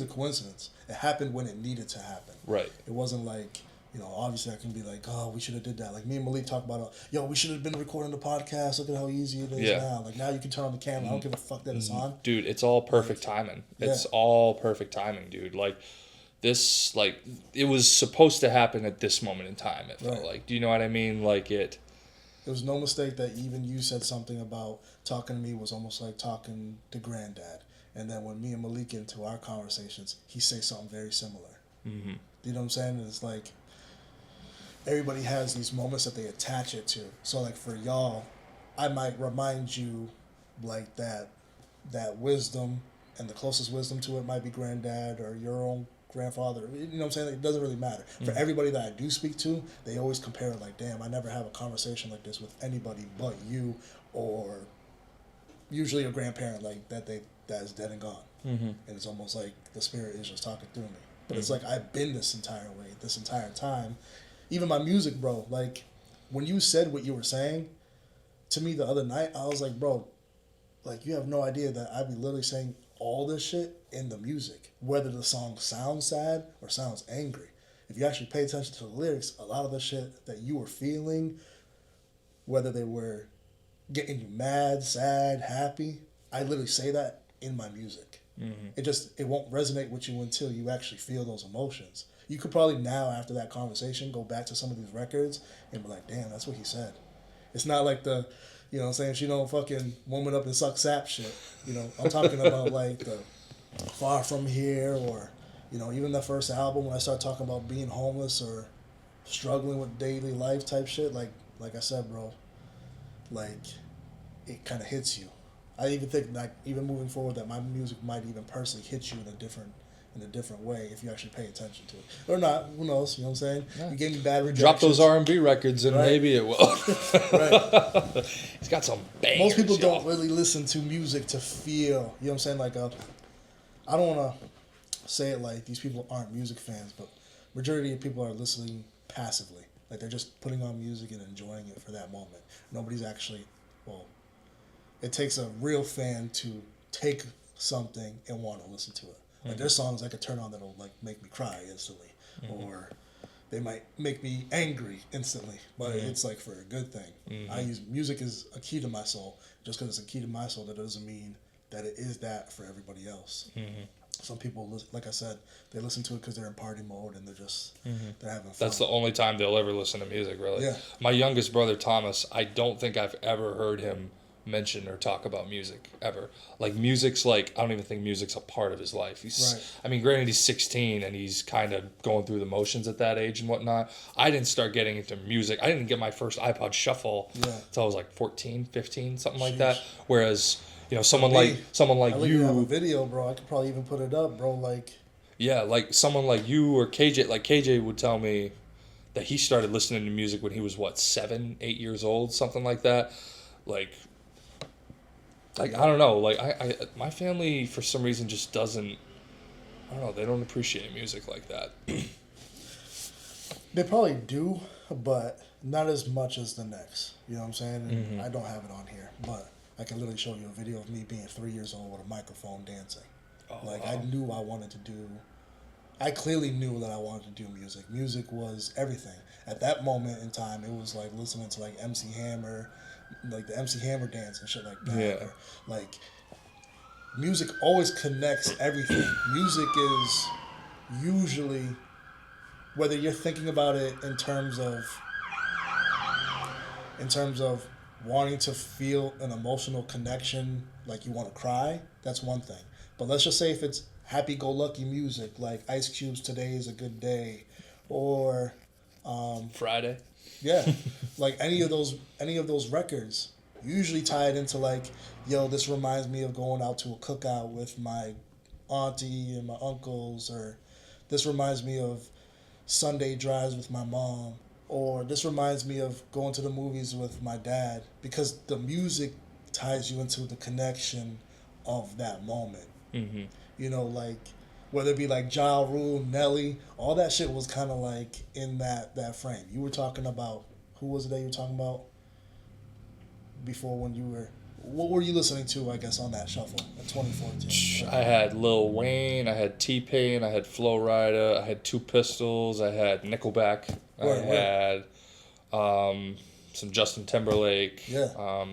coincidence. It happened when it needed to happen. Right. It wasn't like, obviously I can be like, oh, we should have did that. Like, me and Malik talk about, we should have been recording the podcast. Look at how easy it is now. Like, now you can turn on the camera. I don't give a fuck that it's on. Dude, it's all perfect timing. It's all perfect timing, dude. Like, this, like, it was supposed to happen at this moment in time, it felt like. Do you know what I mean? Like, There was no mistake that even you said something about talking to me was almost like talking to Granddad. And then when me and Malik get into our conversations, he says something very similar. Mm-hmm. You know what I'm saying? And it's like, everybody has these moments that they attach it to. So like for y'all, I might remind you like that wisdom, and the closest wisdom to it might be granddad or your own grandfather. You know what I'm saying? It doesn't really matter. For everybody that I do speak to, they always compare it like, damn, I never have a conversation like this with anybody but you, or usually a grandparent like that is dead and gone. And it's almost like the spirit is just talking through me. But it's like I've been this entire time. Even my music, bro, like when you said what you were saying to me the other night, I was like, bro, like you have no idea that I'd be literally saying all this shit in the music, whether the song sounds sad or sounds angry. If you actually pay attention to the lyrics, a lot of the shit that you were feeling, whether they were getting you mad, sad, happy, I literally say that in my music. It won't resonate with you until you actually feel those emotions. You could probably now, after that conversation, go back to some of these records and be like, damn, that's what he said. It's not like the, you know what I'm saying, she don't fucking woman up and suck sap shit. You know, I'm talking about like the Far From Here, or, you know, even the first album when I started talking about being homeless or struggling with daily life type shit. Like I said, bro, like it kind of hits you. I even think like even moving forward that my music might even personally hit you in a different way if you actually pay attention to it. Or not, who knows, you know what I'm saying? Yeah. You gave me bad rejections. Drop those R&B records and maybe it will. Right. He's got some bangers. Most people don't really listen to music to feel, you know what I'm saying? Like, I don't want to say it like these people aren't music fans, but majority of people are listening passively. Like they're just putting on music and enjoying it for that moment. Nobody's actually, well, it takes a real fan to take something and want to listen to it. Like there's songs I could turn on that'll like make me cry instantly, or they might make me angry instantly. But it's like for a good thing. I use music as a key to my soul. Just because it's a key to my soul, that doesn't mean that it is that for everybody else. Some people, like I said, they listen to it because they're in party mode and they're just they're having fun. That's the only time they'll ever listen to music, really. Yeah. My youngest brother Thomas, I don't think I've ever heard him mention or talk about music ever. Like music's like, I don't even think music's a part of his life. He's Right. I mean, granted he's 16 and he's kind of going through the motions at that age and whatnot. I didn't start getting into music. I didn't get my first iPod Shuffle until I was like 14, 15, something like that. Whereas, you know, someone like I you have a video, bro. I could probably even put it up, bro. Like, yeah, like someone like you or KJ. Like KJ would tell me that he started listening to music when he was 7, 8 years old, something like that. Like I don't know. Like I my family for some reason just doesn't. I don't know. They don't appreciate music like that. they probably do, but not as much as the next. You know what I'm saying? And I don't have it on here, but I can literally show you a video of me being 3 years old with a microphone dancing. Wow. I knew I wanted to do. I clearly knew that I wanted to do music. Music was everything. At that moment in time, it was like listening to like MC Hammer, like the MC Hammer dance and shit like that. Yeah. Or, like, music always connects everything. Music is usually, whether you're thinking about it in terms of wanting to feel an emotional connection, like you want to cry, that's one thing. But let's just say if it's happy-go-lucky music, like Ice Cube's Today Is a Good Day, or Friday. Yeah, like any of those records usually tie it into like, yo, this reminds me of going out to a cookout with my auntie and my uncles, or this reminds me of Sunday drives with my mom, or this reminds me of going to the movies with my dad, because the music ties you into the connection of that moment. You know, like whether it be like Ja Rule, Nelly, all that shit was kind of like in that frame. You were talking about, who was it that you were talking about before when you were, what were you listening to, I guess, on that shuffle in 2014? I had Lil Wayne, I had T-Pain, I had Flo Rida, I had Two Pistols, I had Nickelback, I had some Justin Timberlake. Yeah.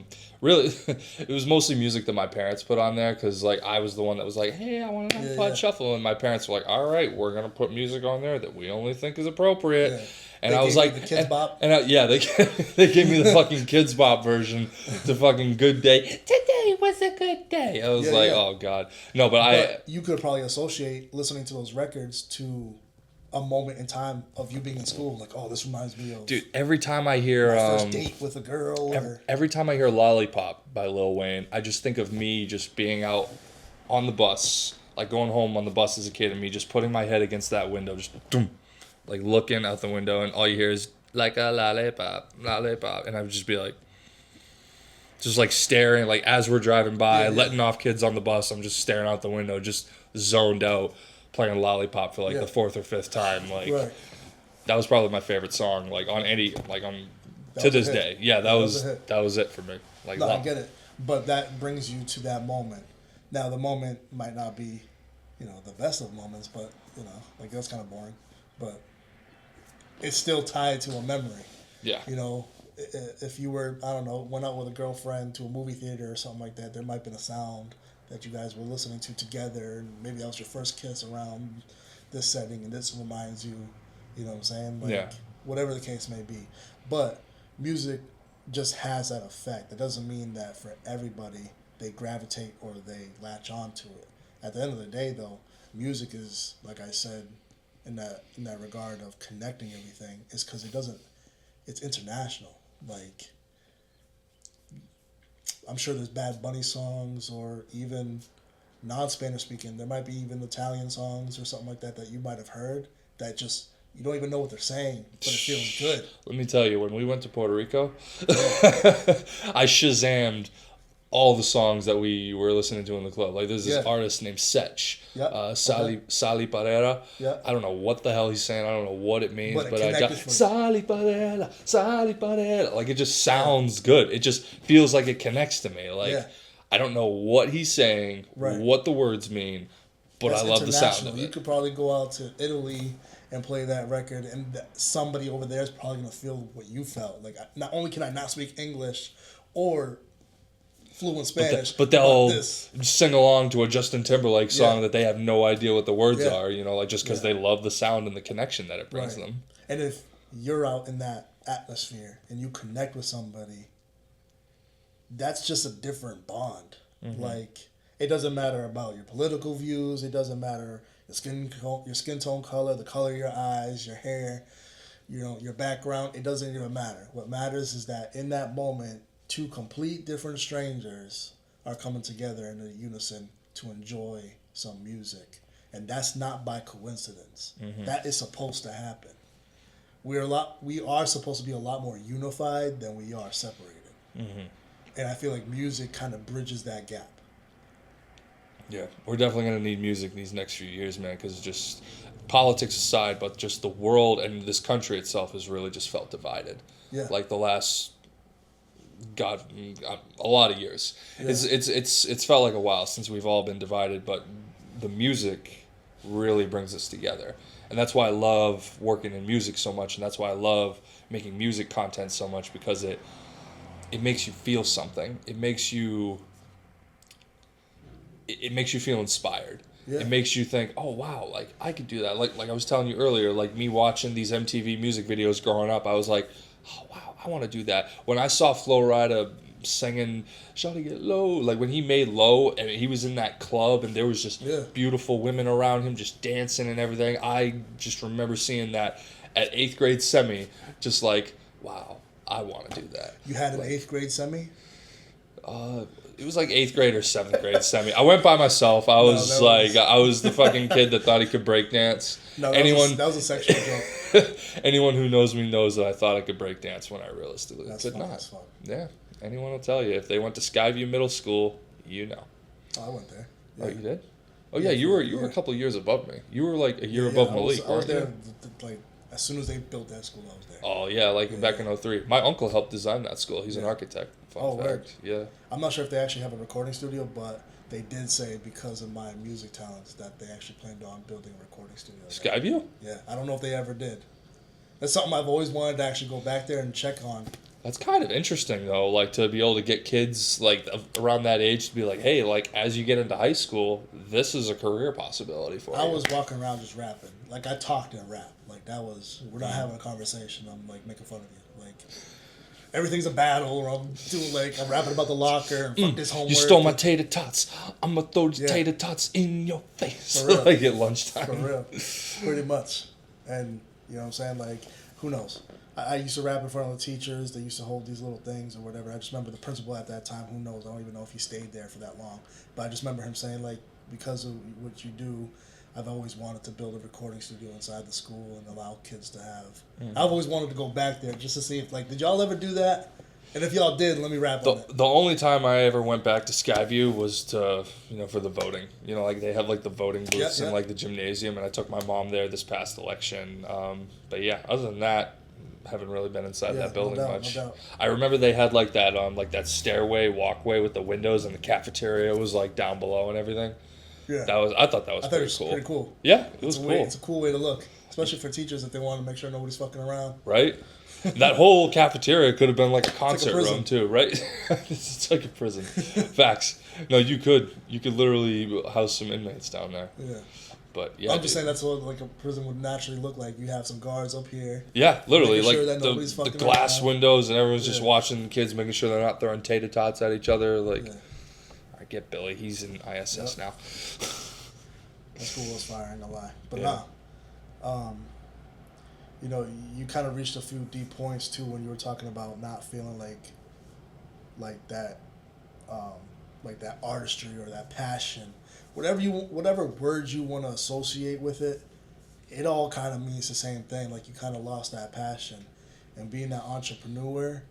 Really, it was mostly music that my parents put on there because, like, I was the one that was like, hey, I want an iPod Shuffle. And my parents were like, all right, we're going to put music on there that we only think is appropriate. Yeah. And I was like, the Kids Bop? They gave me the fucking Kids Bop version, the fucking Good Day. Today was a good day. I was oh, God. No, but you could probably associate listening to those records to a moment in time of you being in school. Like, oh, this reminds me of Dude, every time I hear my first date with a girl. every time I hear Lollipop by Lil Wayne, I just think of me just being out on the bus, like going home on the bus as a kid, and me just putting my head against that window, just boom, like looking out the window, and all you hear is like a lollipop, lollipop, and I would just be like, just like staring, like as we're driving by, letting off kids on the bus, I'm just staring out the window, just zoned out, playing Lollipop for like the fourth or fifth time, like that was probably my favorite song, like on any, like on to this day. Yeah, that was it for me. Like, no, I get it, but that brings you to that moment. Now the moment might not be, the best of moments, but like that's kind of boring, but it's still tied to a memory. Yeah. If you were, I don't know, went out with a girlfriend to a movie theater or something like that, there might have been a sound that you guys were listening to together, and maybe that was your first kiss around this setting, and this reminds you, what I'm saying? Like, whatever the case may be. But music just has that effect. That doesn't mean that for everybody they gravitate or they latch on to it. At the end of the day, though, music is, like I said, in that regard of connecting everything, is because it's international. Like, I'm sure there's Bad Bunny songs, or even non-Spanish speaking. There might be even Italian songs or something like that you might have heard that just, you don't even know what they're saying, but it feels good. Let me tell you, when we went to Puerto Rico, I Shazammed all the songs that we were listening to in the club. Like, there's this artist named Setch, Sally Parera. I don't know what the hell he's saying. I don't know what it means, but I got Sally Parera. Like, it just sounds good. It just feels like it connects to me. Like, I don't know what he's saying, what the words mean, but I love the sound of it. You could probably go out to Italy and play that record, and somebody over there is probably going to feel what you felt. Like, not only can I not speak English or fluent Spanish, but they'll sing along to a Justin Timberlake song that they have no idea what the words are, like just because they love the sound and the connection that it brings them. And if you're out in that atmosphere and you connect with somebody, that's just a different bond. Mm-hmm. Like, it doesn't matter about your political views. It doesn't matter your skin tone color, the color of your eyes, your hair, your background. It doesn't even matter. What matters is that in that moment, two complete different strangers are coming together in a unison to enjoy some music. And that's not by coincidence. Mm-hmm. That is supposed to happen. We are supposed to be a lot more unified than we are separated. Mm-hmm. And I feel like music kind of bridges that gap. Yeah, we're definitely going to need music these next few years, man, because just politics aside, but just the world and this country itself has really just felt divided. Yeah. Like the last, a lot of years. Yeah. It's felt like a while since we've all been divided, but the music really brings us together. And that's why I love working in music so much, and that's why I love making music content so much, because it makes you feel something. It makes you feel inspired. Yeah. It makes you think, oh wow, like I could do that. Like I was telling you earlier, like me watching these MTV music videos growing up, I was like, oh wow, I want to do that. When I saw Flo Rida singing "Shawty Get Low," like when he made "Low" and he was in that club and there was just beautiful women around him just dancing and everything, I just remember seeing that at 8th grade semi, just like, wow, I want to do that. You had an 8th grade semi? It was like 8th grade or 7th grade semi. I went by myself. I was the fucking kid that thought he could break dance. No, that was a sexual joke. Anyone who knows me knows that I thought I could break dance when I realistically could not. That's fun. Yeah, anyone will tell you. If they went to Skyview Middle School, you know. Oh, I went there. Yeah. Oh, you did? Oh yeah, you were a couple of years above me. You were like a year above Malik. I was there like as soon as they built that school. I was there. Oh yeah, back in 2003. My uncle helped design that school. He's an architect. Fun fact. Word. Yeah. I'm not sure if they actually have a recording studio, but they did say because of my music talents that they actually planned on building a recording studio. Skyview? Yeah, I don't know if they ever did. That's something I've always wanted to actually go back there and check on. That's kind of interesting though, like to be able to get kids like around that age to be like, hey, like as you get into high school, this is a career possibility for you. I was walking around just rapping. Like I talked and rap. Like we're not having a conversation. I'm like making fun of you. Like everything's a battle, or I'm rapping about the locker and fuck this homework. You stole my tater tots. I'm gonna throw the tater tots in your face. For real. Like at lunchtime. For real. Pretty much. And, you know what I'm saying? Like, who knows? I used to rap in front of the teachers. They used to hold these little things or whatever. I just remember the principal at that time. Who knows? I don't even know if he stayed there for that long. But I just remember him saying, like, because of what you do, I've always wanted to build a recording studio inside the school and allow kids to have. I've always wanted to go back there just to see if, like, did y'all ever do that? And if y'all did, let me rap on it. The only time I ever went back to Skyview was to, for the voting. Like they have like the voting booths in like the gymnasium, and I took my mom there this past election. But yeah, other than that, I haven't really been inside that building much. No doubt. I remember they had like that stairway walkway with the windows, and the cafeteria was like down below and everything. Yeah, I thought that was pretty cool. Yeah, it was cool. It's a cool way to look, especially for teachers if they want to make sure nobody's fucking around. Right. That whole cafeteria could have been like a concert room too, right? It's like a prison. Facts. No, you could literally house some inmates down there. Yeah. But yeah, I'm just saying that's what like a prison would naturally look like. You have some guards up here. Yeah, literally, like sure the glass windows, and everyone's just watching the kids, making sure they're not throwing tater tots at each other. Like, I get Billy. He's in ISS now. That school was fire, I ain't gonna lie. But you kind of reached a few deep points too when you were talking about not feeling like that artistry or that passion, whatever words you want to associate with it, it all kind of means the same thing. Like you kind of lost that passion, and being that entrepreneur,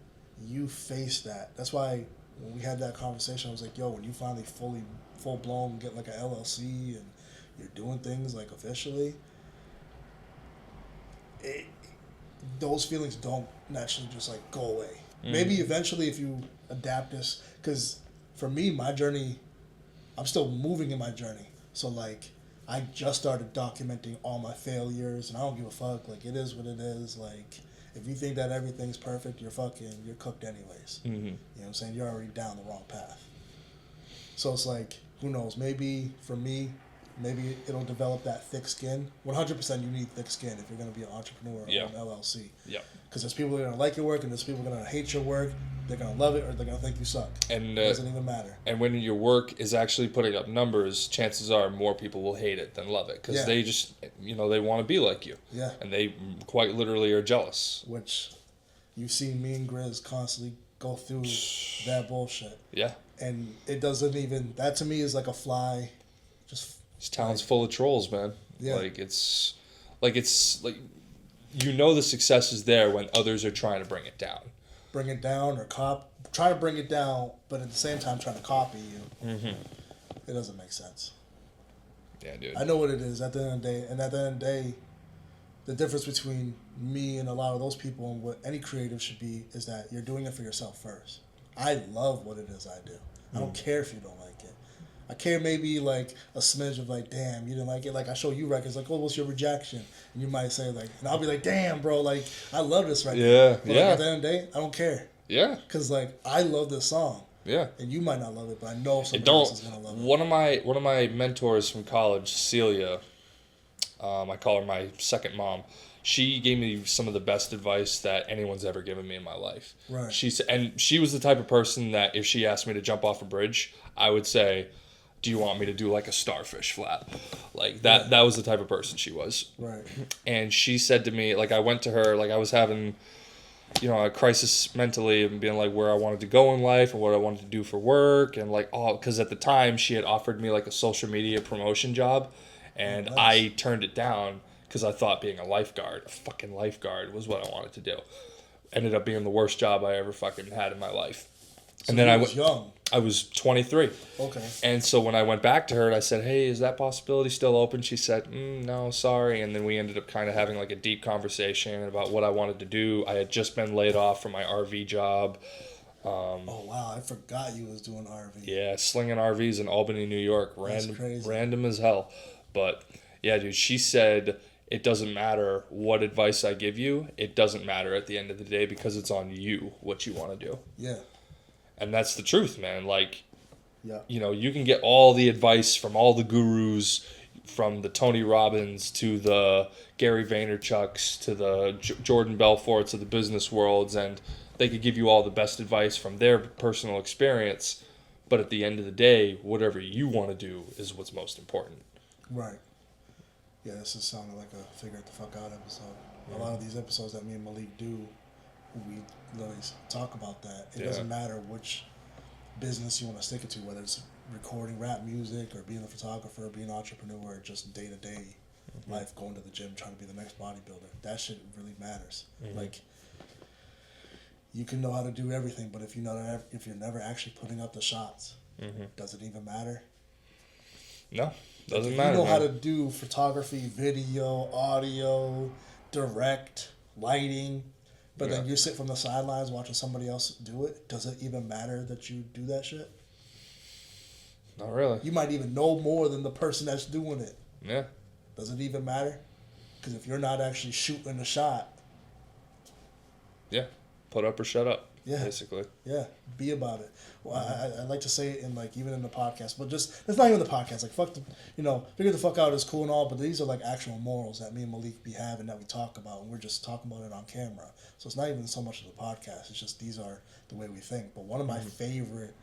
you face that. That's why when we had that conversation, I was like, yo, when you finally full blown get like a LLC and you're doing things like officially. Those feelings don't naturally just like go away. Maybe eventually if you adapt this, because for me, my journey, I'm still moving in my journey. So like, I just started documenting all my failures, and I don't give a fuck. Like, it is what it is. Like, if you think that everything's perfect, you're cooked anyways. Mm-hmm. You know what I'm saying? You're already down the wrong path. So it's like, who knows? Maybe for me, maybe it'll develop that thick skin. 100% you need thick skin if you're going to be an entrepreneur or an LLC. Yeah. Because there's people that are going to like your work, and there's people that are going to hate your work. They're going to love it, or they're going to think you suck. And it doesn't even matter. And when your work is actually putting up numbers, chances are more people will hate it than love it. Because they just, they want to be like you. Yeah. And they quite literally are jealous. Which you've seen me and Grizz constantly go through that bullshit. Yeah. And it doesn't even, that to me is like a fly. This town's full of trolls, man. Yeah. It's like the success is there when others are trying to bring it down. Bring it down or try to bring it down, but at the same time trying to copy you. Mm-hmm. It doesn't make sense. Yeah, dude. I know what it is at the end of the day, and at the end of the day, the difference between me and a lot of those people and what any creative should be is that you're doing it for yourself first. I love what it is I do. I don't care if you don't like it. I care maybe like a smidge of like, damn, you didn't like it. Like I show you records, like, oh, what's your rejection? And you might say like, and I'll be like, damn, bro, like I love this record. Yeah, but like, at the end of the day, I don't care. Yeah. Because like I love this song. Yeah. And you might not love it, but I know somebody else is gonna love it. One of my mentors from college, Celia, I call her my second mom. She gave me some of the best advice that anyone's ever given me in my life. Right. She was the type of person that if she asked me to jump off a bridge, I would say, do you want me to do like a starfish flap? Like that was the type of person she was. Right. And she said to me, like I went to her, like I was having, a crisis mentally and being like where I wanted to go in life and what I wanted to do for work. And like, because at the time she had offered me like a social media promotion job. And I turned it down because I thought being a fucking lifeguard was what I wanted to do. Ended up being the worst job I ever fucking had in my life. So and then I was young. I was 23. Okay. And so when I went back to her and I said, hey, is that possibility still open? She said, no, sorry. And then we ended up kind of having like a deep conversation about what I wanted to do. I had just been laid off from my RV job. Oh, wow. I forgot you was doing RV. Yeah, slinging RVs in Albany, New York. Random as hell. But yeah, dude, she said it doesn't matter what advice I give you. It doesn't matter at the end of the day because it's on you what you want to do. Yeah. And that's the truth, man. Like, you can get all the advice from all the gurus, from the Tony Robbins to the Gary Vaynerchuks to the Jordan Belforts of the business worlds, and they could give you all the best advice from their personal experience. But at the end of the day, whatever you want to do is what's most important. Right. Yeah, this is sounding like a figure it the fuck out episode. A lot of these episodes that me and Malik do, we literally talk about that. It doesn't matter which business you want to stick it to, whether it's recording rap music or being a photographer, being an entrepreneur, just day to day life, going to the gym, trying to be the next bodybuilder. That shit really matters. Like, you can know how to do everything, but if you're never actually putting up the shots, does it even matter? No, doesn't if matter. You know how to do photography, video, audio, direct, lighting, but then you sit from the sidelines watching somebody else do it. Does it even matter that you do that shit? Not really. You might even know more than the person that's doing it. Yeah. Does it even matter? Because if you're not actually shooting the shot. Yeah. Put up or shut up. Yeah. Basically. Yeah. Be about it. Well, I like to say it in, like, even in the podcast, but just, it's not even the podcast. Like, fuck the, figure the fuck out is cool and all, but these are like actual morals that me and Malik be having that we talk about, and we're just talking about it on camera. So it's not even so much of the podcast. It's just these are the way we think. But one of my favorite,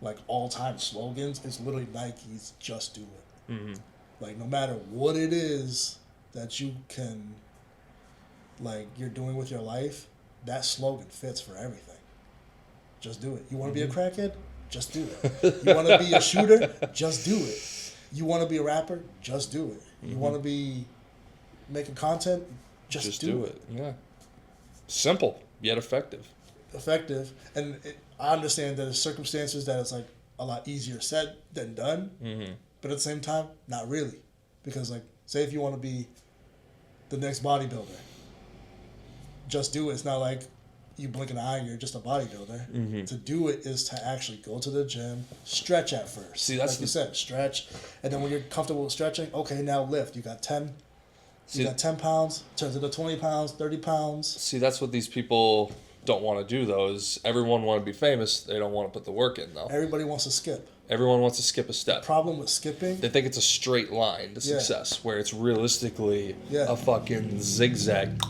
like, all-time slogans is literally Nike's "Just Do It." Like, no matter what it is that you can, like, you're doing with your life, that slogan fits for everything. Just do it. You want to be a crackhead? Just do it. You want to be a shooter? Just do it. You want to be a rapper? Just do it. You want to be making content? Just do it. Yeah. Simple, yet effective. Effective. And I understand that there's circumstances that it's, like, a lot easier said than done. But at the same time, not really. Because, like, say if you want to be the next bodybuilder, just do it. It's not like you blink an eye and you're just a bodybuilder. To do it is to actually go to the gym, stretch at first. See, that's like you said, stretch. And then when you're comfortable with stretching, okay, now lift. You got 10. You got 10 pounds, turns into 20 pounds, 30 pounds. See, that's what these people don't want to do, though, is everyone want to be famous. They don't want to put the work in, though. Everybody wants to skip. Everyone wants to skip a step. The problem with skipping... They think it's a straight line to success, where it's realistically a fucking zigzag.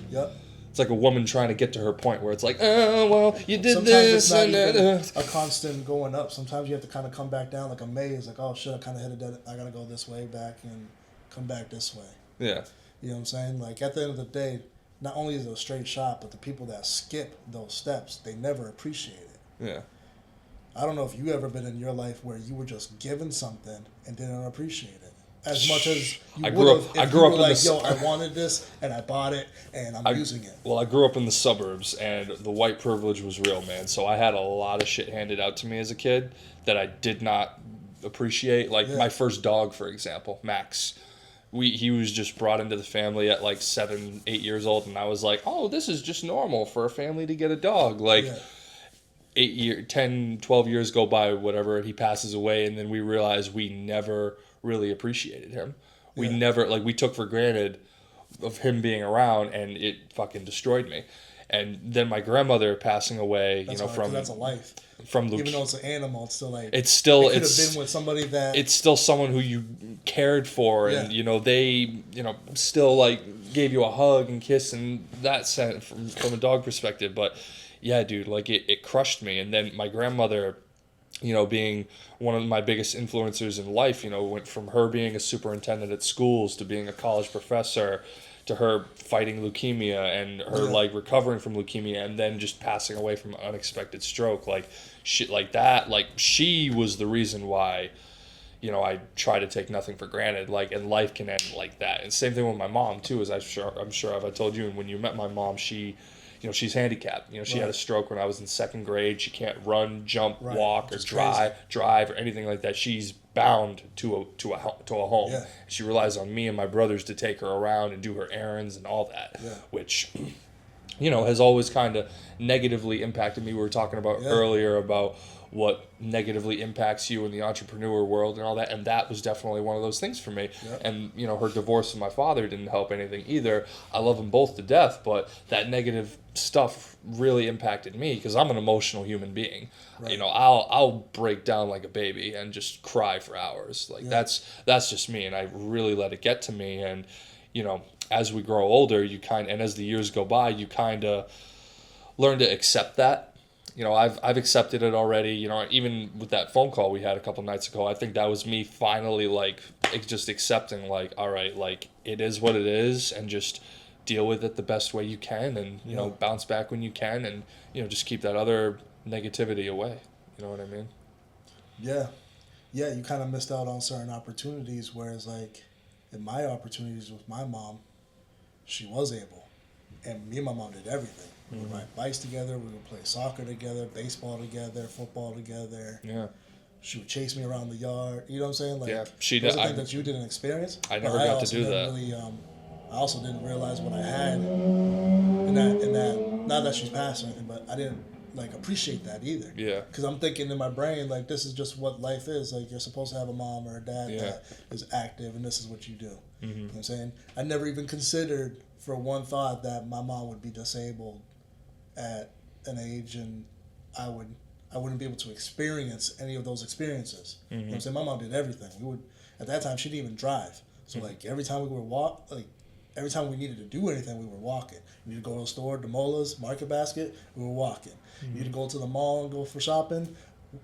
Yep. It's like a woman trying to get to her point where it's like, oh, well, you did Sometimes this it's not and even that. a constant going up. Sometimes you have to kind of come back down like a maze. Like, oh, shit, I kind of hit it dead. I got to go this way back and come back this way. Yeah. You know what I'm saying? Like, at the end of the day, not only is it a straight shot, but the people that skip those steps, they never appreciate it. Yeah. I don't know if you ever been in your life where you were just given something and didn't appreciate it as much as you would have if you were like, yo, I wanted this and I bought it and I'm using it. Well, I grew up in the suburbs and the white privilege was real, man. So I had a lot of shit handed out to me as a kid that I did not appreciate. Like my first dog, for example, Max. He was just brought into the family at like 7, 8 years old, and I was like, oh, this is just normal for a family to get a dog. Like 10, 12 years go by, whatever, and he passes away, and then we realize we never really appreciated him. We never, like, we took for granted of him being around, and it fucking destroyed me. And then my grandmother passing away, That's from... That's a life. From even though it's an animal, it's still like... It could have been with somebody that... It's still someone who you cared for, and, they, still, like, gave you a hug and kiss, and that sense from a dog perspective. But, yeah, dude, like, it crushed me. And then my grandmother, being one of my biggest influencers in life, went from her being a superintendent at schools to being a college professor to her fighting leukemia and her like recovering from leukemia and then just passing away from an unexpected stroke, like shit like that. Like, she was the reason why, I try to take nothing for granted, like, and life can end like that. And same thing with my mom too, as I'm sure if I told you, and when you met my mom, she, she's handicapped. She had a stroke when I was in 2nd grade. She can't run, jump, walk, or drive, or anything like that. She's bound to a home. Yeah. She relies on me and my brothers to take her around and do her errands and all that, which, has always kind of negatively impacted me. We were talking about earlier about what negatively impacts you in the entrepreneur world and all that, and that was definitely one of those things for me. And her divorce from my father didn't help anything either. I love them both to death, but that negative stuff really impacted me because I'm an emotional human being. I'll break down like a baby and just cry for hours. Like that's just me, and I really let it get to me. And as we grow older, and as the years go by, you kind of learn to accept that. I've accepted it already. Even with that phone call we had a couple nights ago, I think that was me finally like just accepting like, all right, like it is what it is, and just deal with it the best way you can, and bounce back when you can, and just keep that other negativity away. You know what I mean? Yeah. Yeah, you kind of missed out on certain opportunities, whereas like in my opportunities with my mom, she was able. And me and my mom did everything. We would ride bikes together, we would play soccer together, baseball together, football together. Yeah. She would chase me around the yard. You know what I'm saying? Like, Yeah, those are things that you didn't experience. I never got to do that. I also didn't realize what I had in that. Not that she's passed or anything, but I didn't like appreciate that either. Yeah. Because I'm thinking in my brain like this is just what life is. Like you're supposed to have a mom or a dad that is active, and this is what you do. You know what I'm saying? I never even considered for one thought that my mom would be disabled at an age, and I wouldn't be able to experience any of those experiences. You know what I'm saying? My mom did everything. At that time she didn't even drive. So like every time every time we needed to do anything, we were walking. We needed to go to the store, Demola's, Market Basket, we were walking. We needed to go to the mall and go for shopping,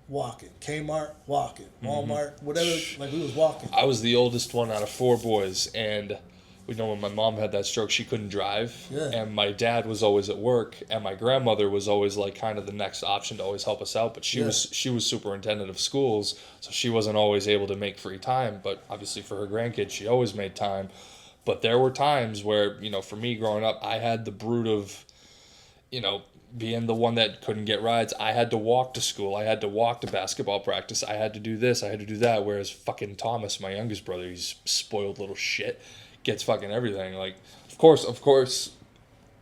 walking. Kmart, walking. Walmart, whatever, like we was walking. I was the oldest one out of 4 boys, and we know when my mom had that stroke, she couldn't drive. Yeah. And my dad was always at work, and my grandmother was always like kind of the next option to always help us out. But she was superintendent of schools, so she wasn't always able to make free time. But obviously for her grandkids, she always made time. But there were times where, for me growing up, I had the brute of, being the one that couldn't get rides. I had to walk to school. I had to walk to basketball practice. I had to do this. I had to do that. Whereas fucking Thomas, my youngest brother, he's spoiled little shit, gets fucking everything. Like, of course,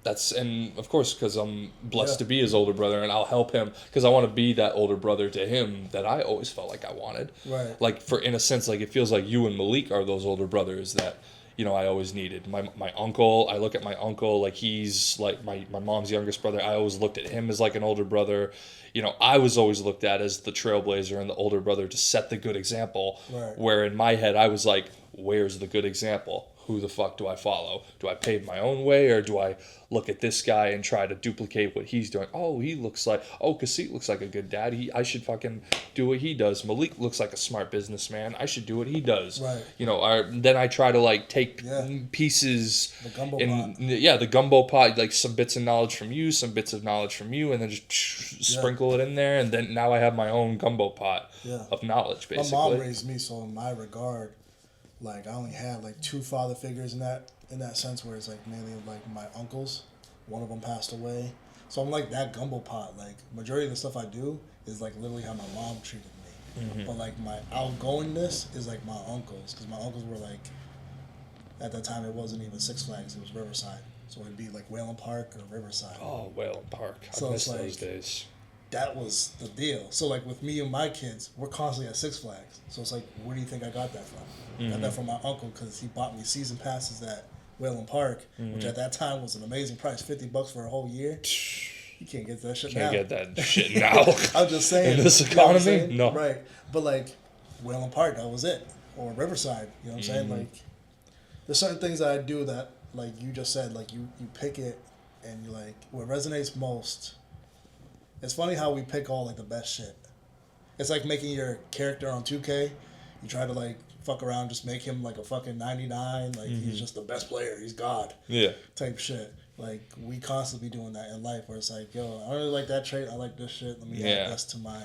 because I'm blessed to be his older brother, and I'll help him because I want to be that older brother to him that I always felt like I wanted. Right. Like, in a sense, like it feels like you and Malik are those older brothers that, I always needed. My uncle, I look at my uncle like he's like my mom's youngest brother. I always looked at him as like an older brother. I was always looked at as the trailblazer and the older brother to set the good example. Right. Where in my head I was like, where's the good example? Who the fuck do I follow? Do I pave my own way, or do I look at this guy and try to duplicate what he's doing? Oh, Kaseek looks like a good dad. I should fucking do what he does. Malik looks like a smart businessman. I should do what he does. Right. Then I try to like take pieces. The gumbo pot. Yeah, the gumbo pot, like some bits of knowledge from you, some bits of knowledge from you, and then just sprinkle it in there, and then now I have my own gumbo pot of knowledge, basically. My mom raised me, so in my regard, like I only had like 2 father figures in that sense, where it's like mainly like my uncles. One of them passed away, so I'm like that gumbo pot. Like majority of the stuff I do is like literally how my mom treated me. But like my outgoingness is like my uncles, because my uncles were like, at that time it wasn't even Six Flags, it was Riverside, so it'd be like Whalen Park or Riverside. Oh, Whalen Park! I miss those days. That was the deal. So like with me and my kids, we're constantly at Six Flags. So it's like, where do you think I got that from? I got that from my uncle, because he bought me season passes at Whalen Park, which at that time was an amazing price, $50 for a whole year. You can't get that shit now. Can't get that shit now. I'm just saying. In this economy, no. Right, but like Whalen Park, that was it. Or Riverside, you know what I'm saying? Like, there's certain things that I do that, like you just said, like you pick it, and you like what resonates most. It's funny how we pick all like the best shit. It's like making your character on 2K. You try to like fuck around, just make him like a fucking 99. Like he's just the best player. He's God. Yeah. Type shit. Like we constantly be doing that in life, where it's like, yo, I don't really like that trait. I like this shit. Let me add this to my.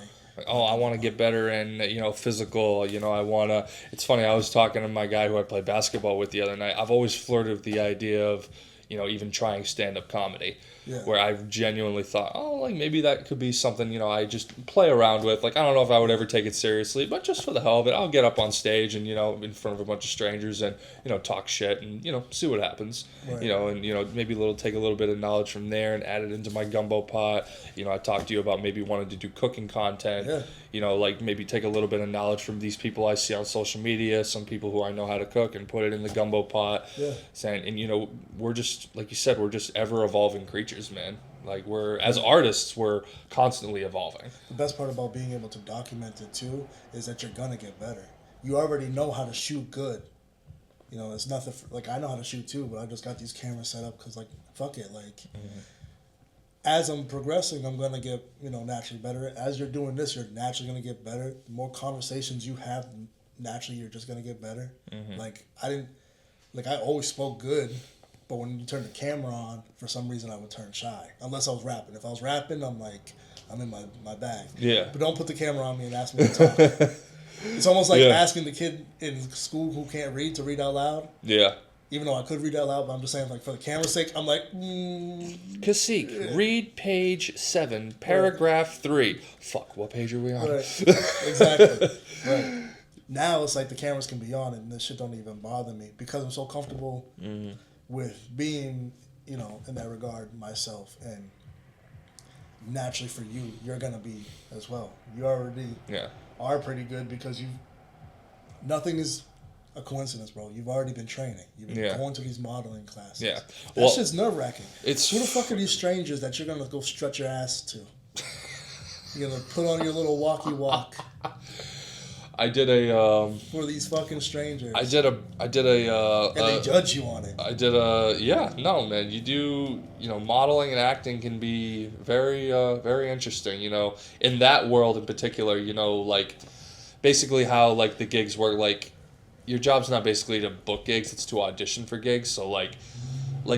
Oh, I want to get better in, physical. I want to. It's funny. I was talking to my guy who I played basketball with the other night. I've always flirted with the idea of, even trying stand-up comedy. Yeah. Where I've genuinely thought, like maybe that could be something, I just play around with. Like, I don't know if I would ever take it seriously, but just for the hell of it, I'll get up on stage and, in front of a bunch of strangers and, talk shit and, see what happens. Right. And, maybe take a little bit of knowledge from there and add it into my gumbo pot. I talked to you about maybe wanting to do cooking content. Yeah. Like maybe take a little bit of knowledge from these people I see on social media, some people who I know how to cook, and put it in the gumbo pot. Yeah. And, we're just, like you said, we're just ever evolving creatures, man. Like as artists, we're constantly evolving. The best part about being able to document it too is that you're gonna get better. You already know how to shoot good. It's nothing like I know how to shoot too, but I just got these cameras set up because like fuck it, like as I'm progressing, I'm gonna get naturally better. As you're doing this, you're naturally gonna get better. The more conversations you have, naturally you're just gonna get better. Mm-hmm. I always spoke good, but when you turn the camera on, for some reason I would turn shy. Unless I was rapping. If I was rapping, I'm in my bag. Yeah. But don't put the camera on me and ask me to talk. It's almost like asking the kid in school who can't read to read out loud. Yeah. Even though I could read out loud, but I'm just saying, like, for the camera's sake, I'm like, Kaseek, read page 7, paragraph 3. Fuck, what page are we on? Right. Exactly. Right. Now it's like the cameras can be on and this shit don't even bother me because I'm so comfortable with being, in that regard myself. And naturally for you, you're going to be as well. You already are pretty good because nothing is a coincidence, bro. You've already been training. You've been going to these modeling classes. Yeah. That's just nerve-wracking. Who the It's fuck are these strangers that you're going to go stretch your ass to? You're going to put on your little walkie-walk I did a for these fucking strangers. I did a and they judge you on it. no, man, you do, modeling and acting can be very very interesting, in that world in particular, like basically how like the gigs work, like your job's not basically to book gigs, it's to audition for gigs. So like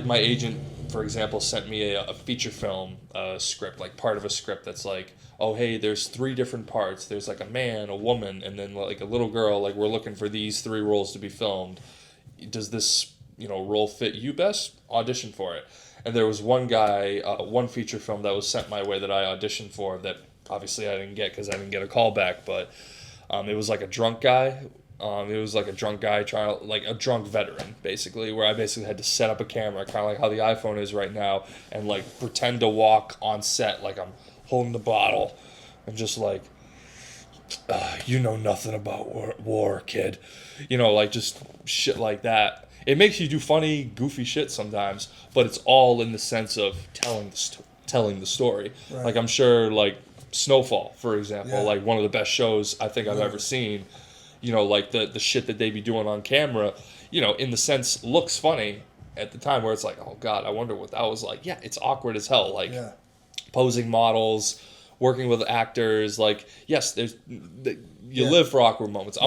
my agent, for example, sent me a feature film script, like part of a script that's like, oh, hey, there's 3 different parts. There's like a man, a woman, and then like a little girl. Like we're looking for these 3 roles to be filmed. Does this, role fit you best? Audition for it. And there was one guy, one feature film that was sent my way that I auditioned for that obviously I didn't get because I didn't get a call back. But it was like a drunk guy. It was like a drunk guy like a drunk veteran, basically, where I basically had to set up a camera, kind of like how the iPhone is right now, and like pretend to walk on set like I'm holding the bottle and just like, you know nothing about war, kid. Like just shit like that. It makes you do funny, goofy shit sometimes, but it's all in the sense of telling the story. Right. Like I'm sure, like Snowfall, for example, like one of the best shows I think I've ever seen. Like the shit that they be doing on camera, in the sense looks funny at the time where it's like, oh God, I wonder what that was like. Yeah, it's awkward as hell. Like posing models, working with actors. Like, yes, you live for awkward moments.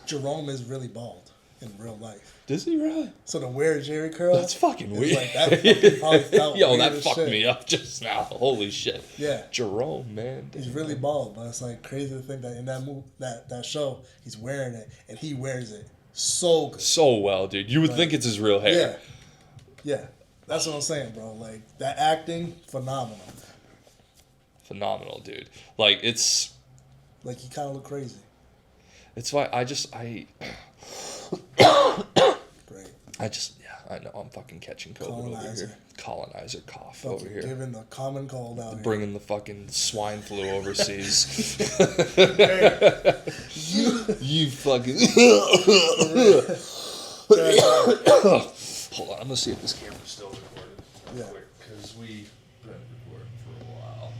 Jerome is really bald in real life. Does he really? So to wear Jerry curls, that's fucking weird. Like, that fucking probably felt Yo, weird that as fucked shit. me up just now. Holy shit. Yeah. Jerome, man. He's really bald, but it's like crazy to think that in that show, he's wearing it and he wears it so good. So well, dude. You would think it's his real hair. Yeah. That's what I'm saying, bro. Like, that acting, phenomenal. Phenomenal, dude. Like, it's... Like, he kind of look crazy. It's why I know I'm fucking catching COVID over here. Colonizer cough fucking over here. Giving the common cold out here. Bringing the fucking swine flu overseas. You fucking... Hold on, I'm going to see if this camera's still recording. Yeah. Because we've been recording for a while.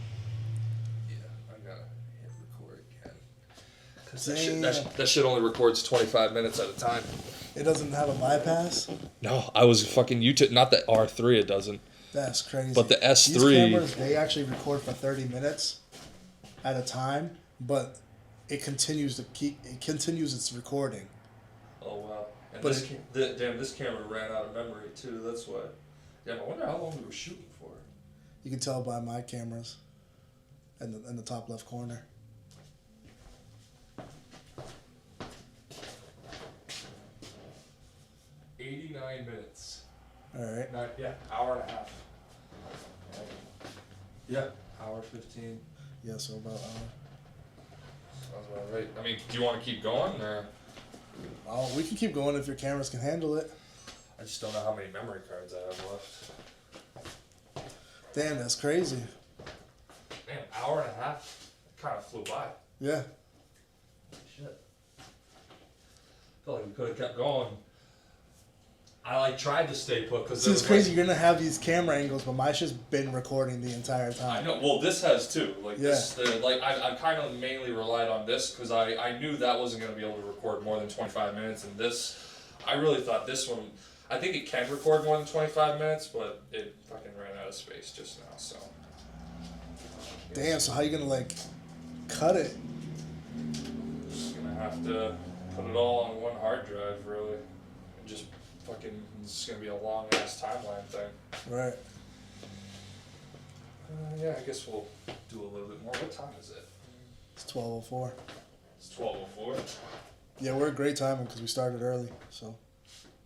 Yeah, I got to hit record again. Because that shit only records 25 minutes at a time. It doesn't have a bypass? No, I was fucking YouTube. Not the R3, it doesn't. That's crazy. But the S3... These cameras, they actually record for 30 minutes at a time, but it continues its recording. Oh, wow. And But this camera ran out of memory, too. That's why. Damn, I wonder how long we were shooting for. You can tell by my cameras in the top left corner. $89 minutes. All right. Hour and a half. Yeah, hour 15. Yeah, so about Sounds about right. I mean, do you want to keep going, or? Oh, we can keep going if your cameras can handle it. I just don't know how many memory cards I have left. Damn, that's crazy. Man, hour and a half kind of flew by. Yeah. Shit. Felt like we could have kept going. I tried to stay put because See, it's crazy. You're gonna have these camera angles, but my shit's been recording the entire time. I know. Well, this has too. I kind of mainly relied on this because I knew that wasn't gonna be able to record more than 25 minutes, and this, I really thought this one. I think it can record more than 25 minutes, but it fucking ran out out of space just now, so. Damn, so how you gonna, like, cut it? Just gonna have to put it all on one hard drive, really. And just fucking, it's gonna be a long-ass timeline thing. Right. Yeah, I guess we'll do a little bit more. What time is it? It's 12:04. It's 12:04. Yeah, we're at great timing because we started early, so.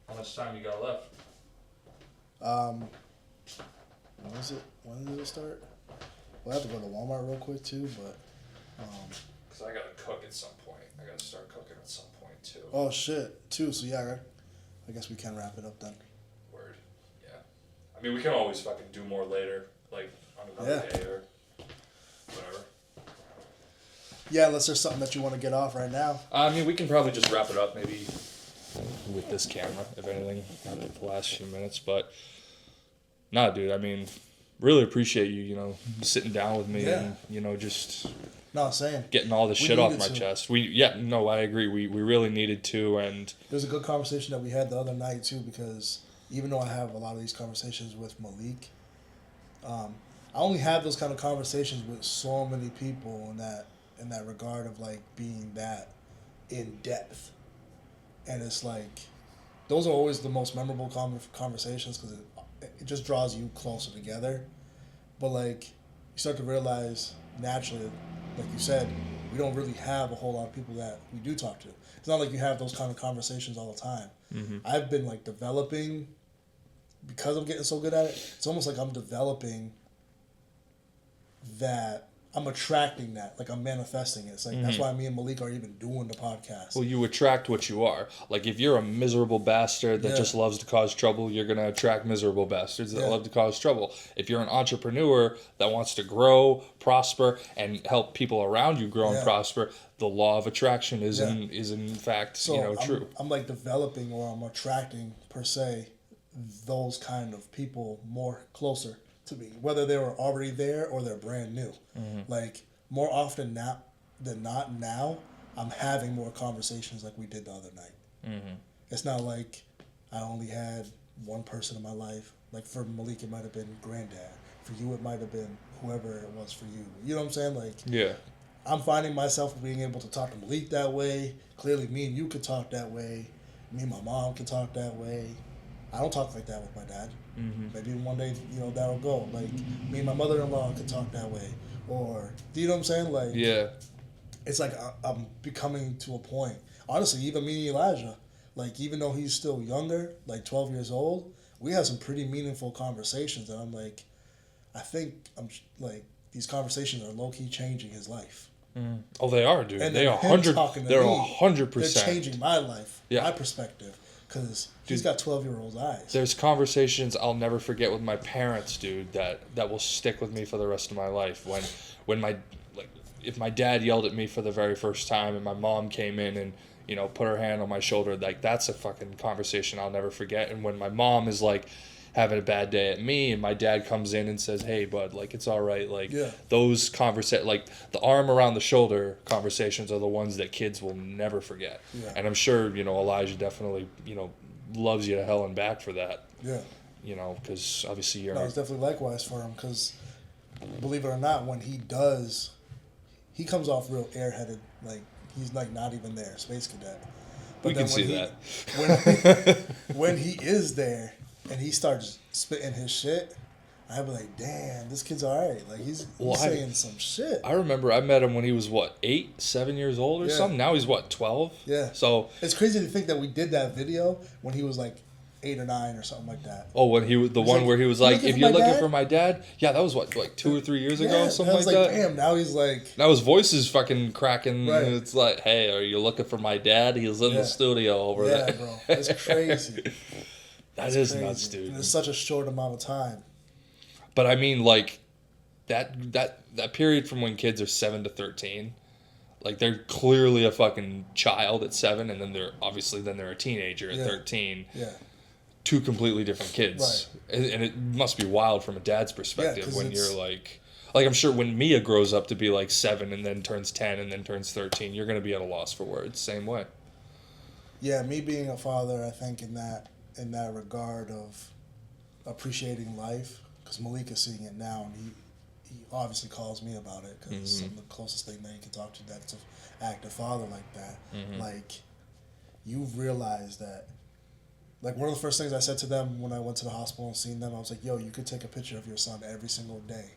How much time you got left? When is it? When does it start? We'll have to go to Walmart real quick too, but. Because I gotta cook at some point. I gotta start cooking at some point too. Oh shit, too. So yeah, I guess we can wrap it up then. Word. Yeah. I mean, we can always fucking do more later, like on another day or whatever. Yeah, unless there's something that you want to get off right now. I mean, we can probably just wrap it up maybe with this camera, if anything, not the last few minutes. But, nah, dude, I mean, really appreciate you, you know, sitting down with me and, you know, just No, I'm saying. getting all this shit off my chest. I agree. We really needed to. And it was a good conversation that we had the other night, too, because even though I have a lot of these conversations with Malik, I only have those kind of conversations with so many people in that regard of, like, being that in depth. And it's like, those are always the most memorable conversations because it just draws you closer together. But, like, you start to realize naturally, like you said, we don't really have a whole lot of people that we do talk to. It's not like you have those kind of conversations all the time. Mm-hmm. I've been, like, developing, because I'm getting so good at it, it's almost like I'm developing that. I'm attracting that, like I'm manifesting it. It's like that's why me and Malik are even doing the podcast. Well, you attract what you are. Like if you're a miserable bastard that just loves to cause trouble, you're gonna attract miserable bastards that love to cause trouble. If you're an entrepreneur that wants to grow, prosper, and help people around you grow and prosper, the law of attraction is in fact so true. I'm like developing or I'm attracting per se those kind of people more closer to me, whether they were already there or they're brand new. Like more often than not now, I'm having more conversations like we did the other night. It's not like I only had one person in my life. Like for Malik, it might have been granddad. For you, it might have been whoever it was for you. You know what I'm saying? Like, I'm finding myself being able to talk to Malik that way. Clearly, me and you could talk that way. Me and my mom could talk that way. I don't talk like that with my dad. Maybe one day, you know, that'll go. Like, me and my mother-in-law could talk that way. Or, do you know what I'm saying? Like, it's like I'm becoming to a point. Honestly, even me and Elijah, like, even though he's still younger, like 12 years old, we have some pretty meaningful conversations. And I'm like, I think these conversations are low-key changing his life. Oh, they are, dude. And they are 100%. They're 100%. They're changing my life, my perspective. Because he's got 12-year-old eyes. There's conversations I'll never forget with my parents, dude, that will stick with me for the rest of my life. If my dad yelled at me for the very first time and my mom came in and, you know, put her hand on my shoulder, like, that's a fucking conversation I'll never forget. And when my mom is, like, having a bad day at me and my dad comes in and says, hey, bud, like, it's all right. Like, those like, the arm around the shoulder conversations are the ones that kids will never forget. And I'm sure, you know, Elijah definitely, you know, loves you to hell and back for that. You know, because obviously you're... No, it's definitely likewise for him because, believe it or not, when he does, he comes off real airheaded. Like, he's, like, not even there, space cadet. But we can see that. When he is there, and he starts spitting his shit, I'd be like, damn, this kid's all right. Like, he's saying some shit. I remember I met him when he was, 7 years old or something? Now he's, 12? Yeah. So... It's crazy to think that we did that video when he was, 8 or 9 or something like that. Oh, when he was... The one where he was like, if you're looking for my dad? Yeah, that was, 2 or 3 years ago? Something like that? Damn, now he's like... Now his voice is fucking cracking. Right. It's like, hey, are you looking for my dad? He was in the studio over there. Yeah, bro. It's crazy. That is nuts, dude. And it's such a short amount of time. But I mean, that period from when kids are 7 to 13, they're clearly a fucking child at 7, and then they're a teenager at 13. Yeah. 2 completely different kids. Right. And it must be wild from a dad's perspective when you're I'm sure when Mia grows up to be 7 and then turns 10 and then turns 13, you're going to be at a loss for words. Same way. Yeah, me being a father, I think in that regard of appreciating life, because Malik is seeing it now, and he obviously calls me about it because some of the closest thing that he can talk to that's an active father like that. Like, you've realized that. Like, one of the first things I said to them when I went to the hospital and seen them, I was like, yo, you could take a picture of your son every single day.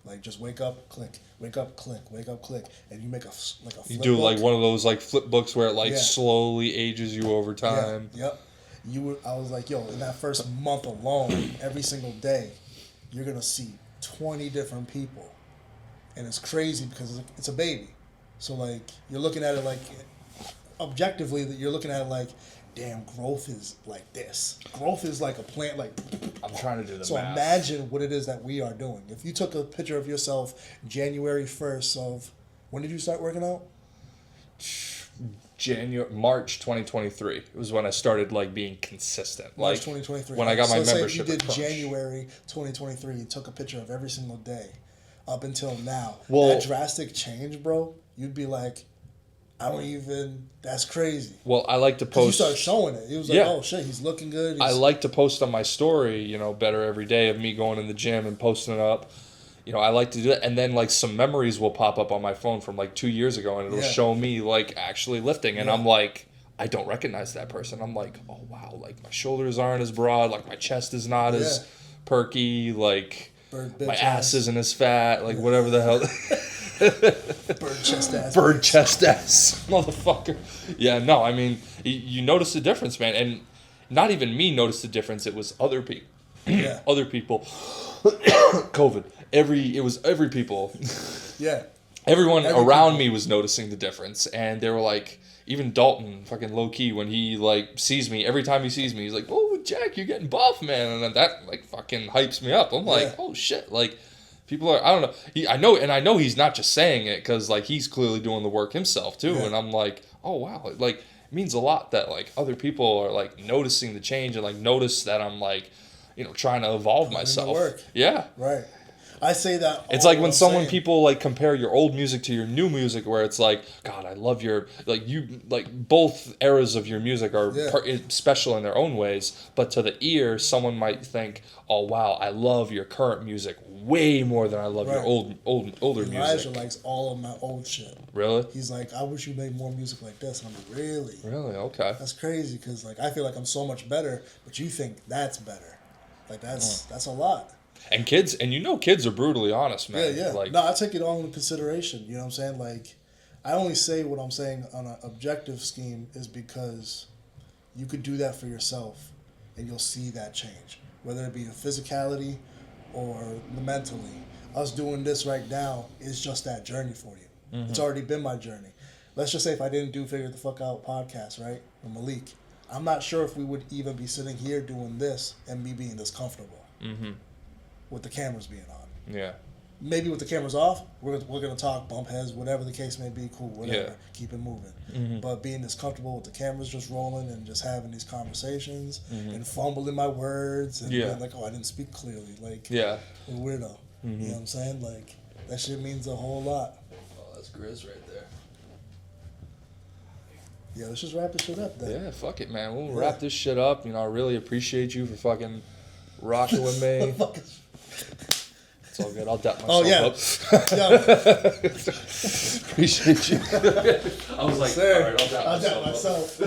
Like, just wake up, click, wake up, click, wake up, click, and you make a flip You do book. like one of those like flip books where it like slowly ages you over time. Yeah, yep. I was like, yo, in that first month alone, every single day, you're going to see 20 different people. And it's crazy because it's a baby. So, like, you're looking at it like, objectively, you're looking at it like, damn, growth is like this. Growth is like a plant, like... I'm trying to do the so math. imagine what it is that we are doing. If you took a picture of yourself January 1st of... When did you start working out? March 2023. It was when I started like being consistent. March Like 2023. when I got my so membership. Say you did at Crunch. January 2023. You took a picture of every single day up until now. Well, that drastic change, bro, you'd be like, I don't even... That's crazy. Well, I like to Because you post. start showing it. It was like, oh, shit, he's looking good. I like to post on my story, you know, better every day of me going in the gym and posting it up. You know, I like to do it. And then, like, some memories will pop up on my phone from, like, 2 years ago, and it'll show me, like, actually lifting. And I'm like, I don't recognize that person. I'm like, oh, wow, like, my shoulders aren't as broad. Like, my chest is not as perky. Like, my ass isn't as fat. Like, whatever the hell. Bird chest ass. Bird chest ass. Motherfucker. Yeah, no, I mean, you notice the difference, man. And not even me noticed the difference. It was other people. Yeah. Other people. COVID. It was every people. Yeah. Everyone around me was noticing the difference. And they were like, even Dalton, fucking low key, when he like sees me, every time he sees me, he's like, oh, Jack, you're getting buff, man. And then that like fucking hypes me up. I'm like, oh shit. Like, people are, I don't know. I know he's not just saying it because like he's clearly doing the work himself too. Yeah. And I'm like, oh wow. Like, it means a lot that like other people are like noticing the change and like notice that I'm like, you know, trying to evolve myself. Work. Yeah. Right. I say that. It's like when people like compare your old music to your new music, where it's like, God, I love your both eras of your music are special in their own ways, but to the ear, someone might think, oh wow, I love your current music way more than I love your older music. Elijah likes all of my old shit. Really? He's like, I wish you made more music like this. And I'm like, really? Really? Okay. That's crazy because like I feel like I'm so much better, but you think that's better. Like that's a lot. And kids are brutally honest, man. Yeah. Like, no, I take it all into consideration. You know what I'm saying? Like, I only say what I'm saying on an objective scheme is because you could do that for yourself and you'll see that change. Whether it be the physicality or the mentally. Us doing this right now is just that journey for you. Mm-hmm. It's already been my journey. Let's just say if I didn't do Figure the Fuck Out podcast, right? With Malik, I'm not sure if we would even be sitting here doing this and me being this comfortable. Mm-hmm. With the cameras being on. Yeah. Maybe with the cameras off, we're going to talk, bump heads, whatever the case may be, cool, whatever. Yeah. Keep it moving. Mm-hmm. But being this comfortable with the cameras just rolling and just having these conversations and fumbling my words and being like, oh, I didn't speak clearly. Like, a weirdo. Mm-hmm. You know what I'm saying? Like, that shit means a whole lot. Oh, that's Grizz right there. Yeah, let's just wrap this shit up then. Yeah, fuck it, man. We'll wrap this shit up. You know, I really appreciate you for fucking rocking with me. It's all good. I'll dap myself up. Appreciate you. I was like, all right, I'll dap myself.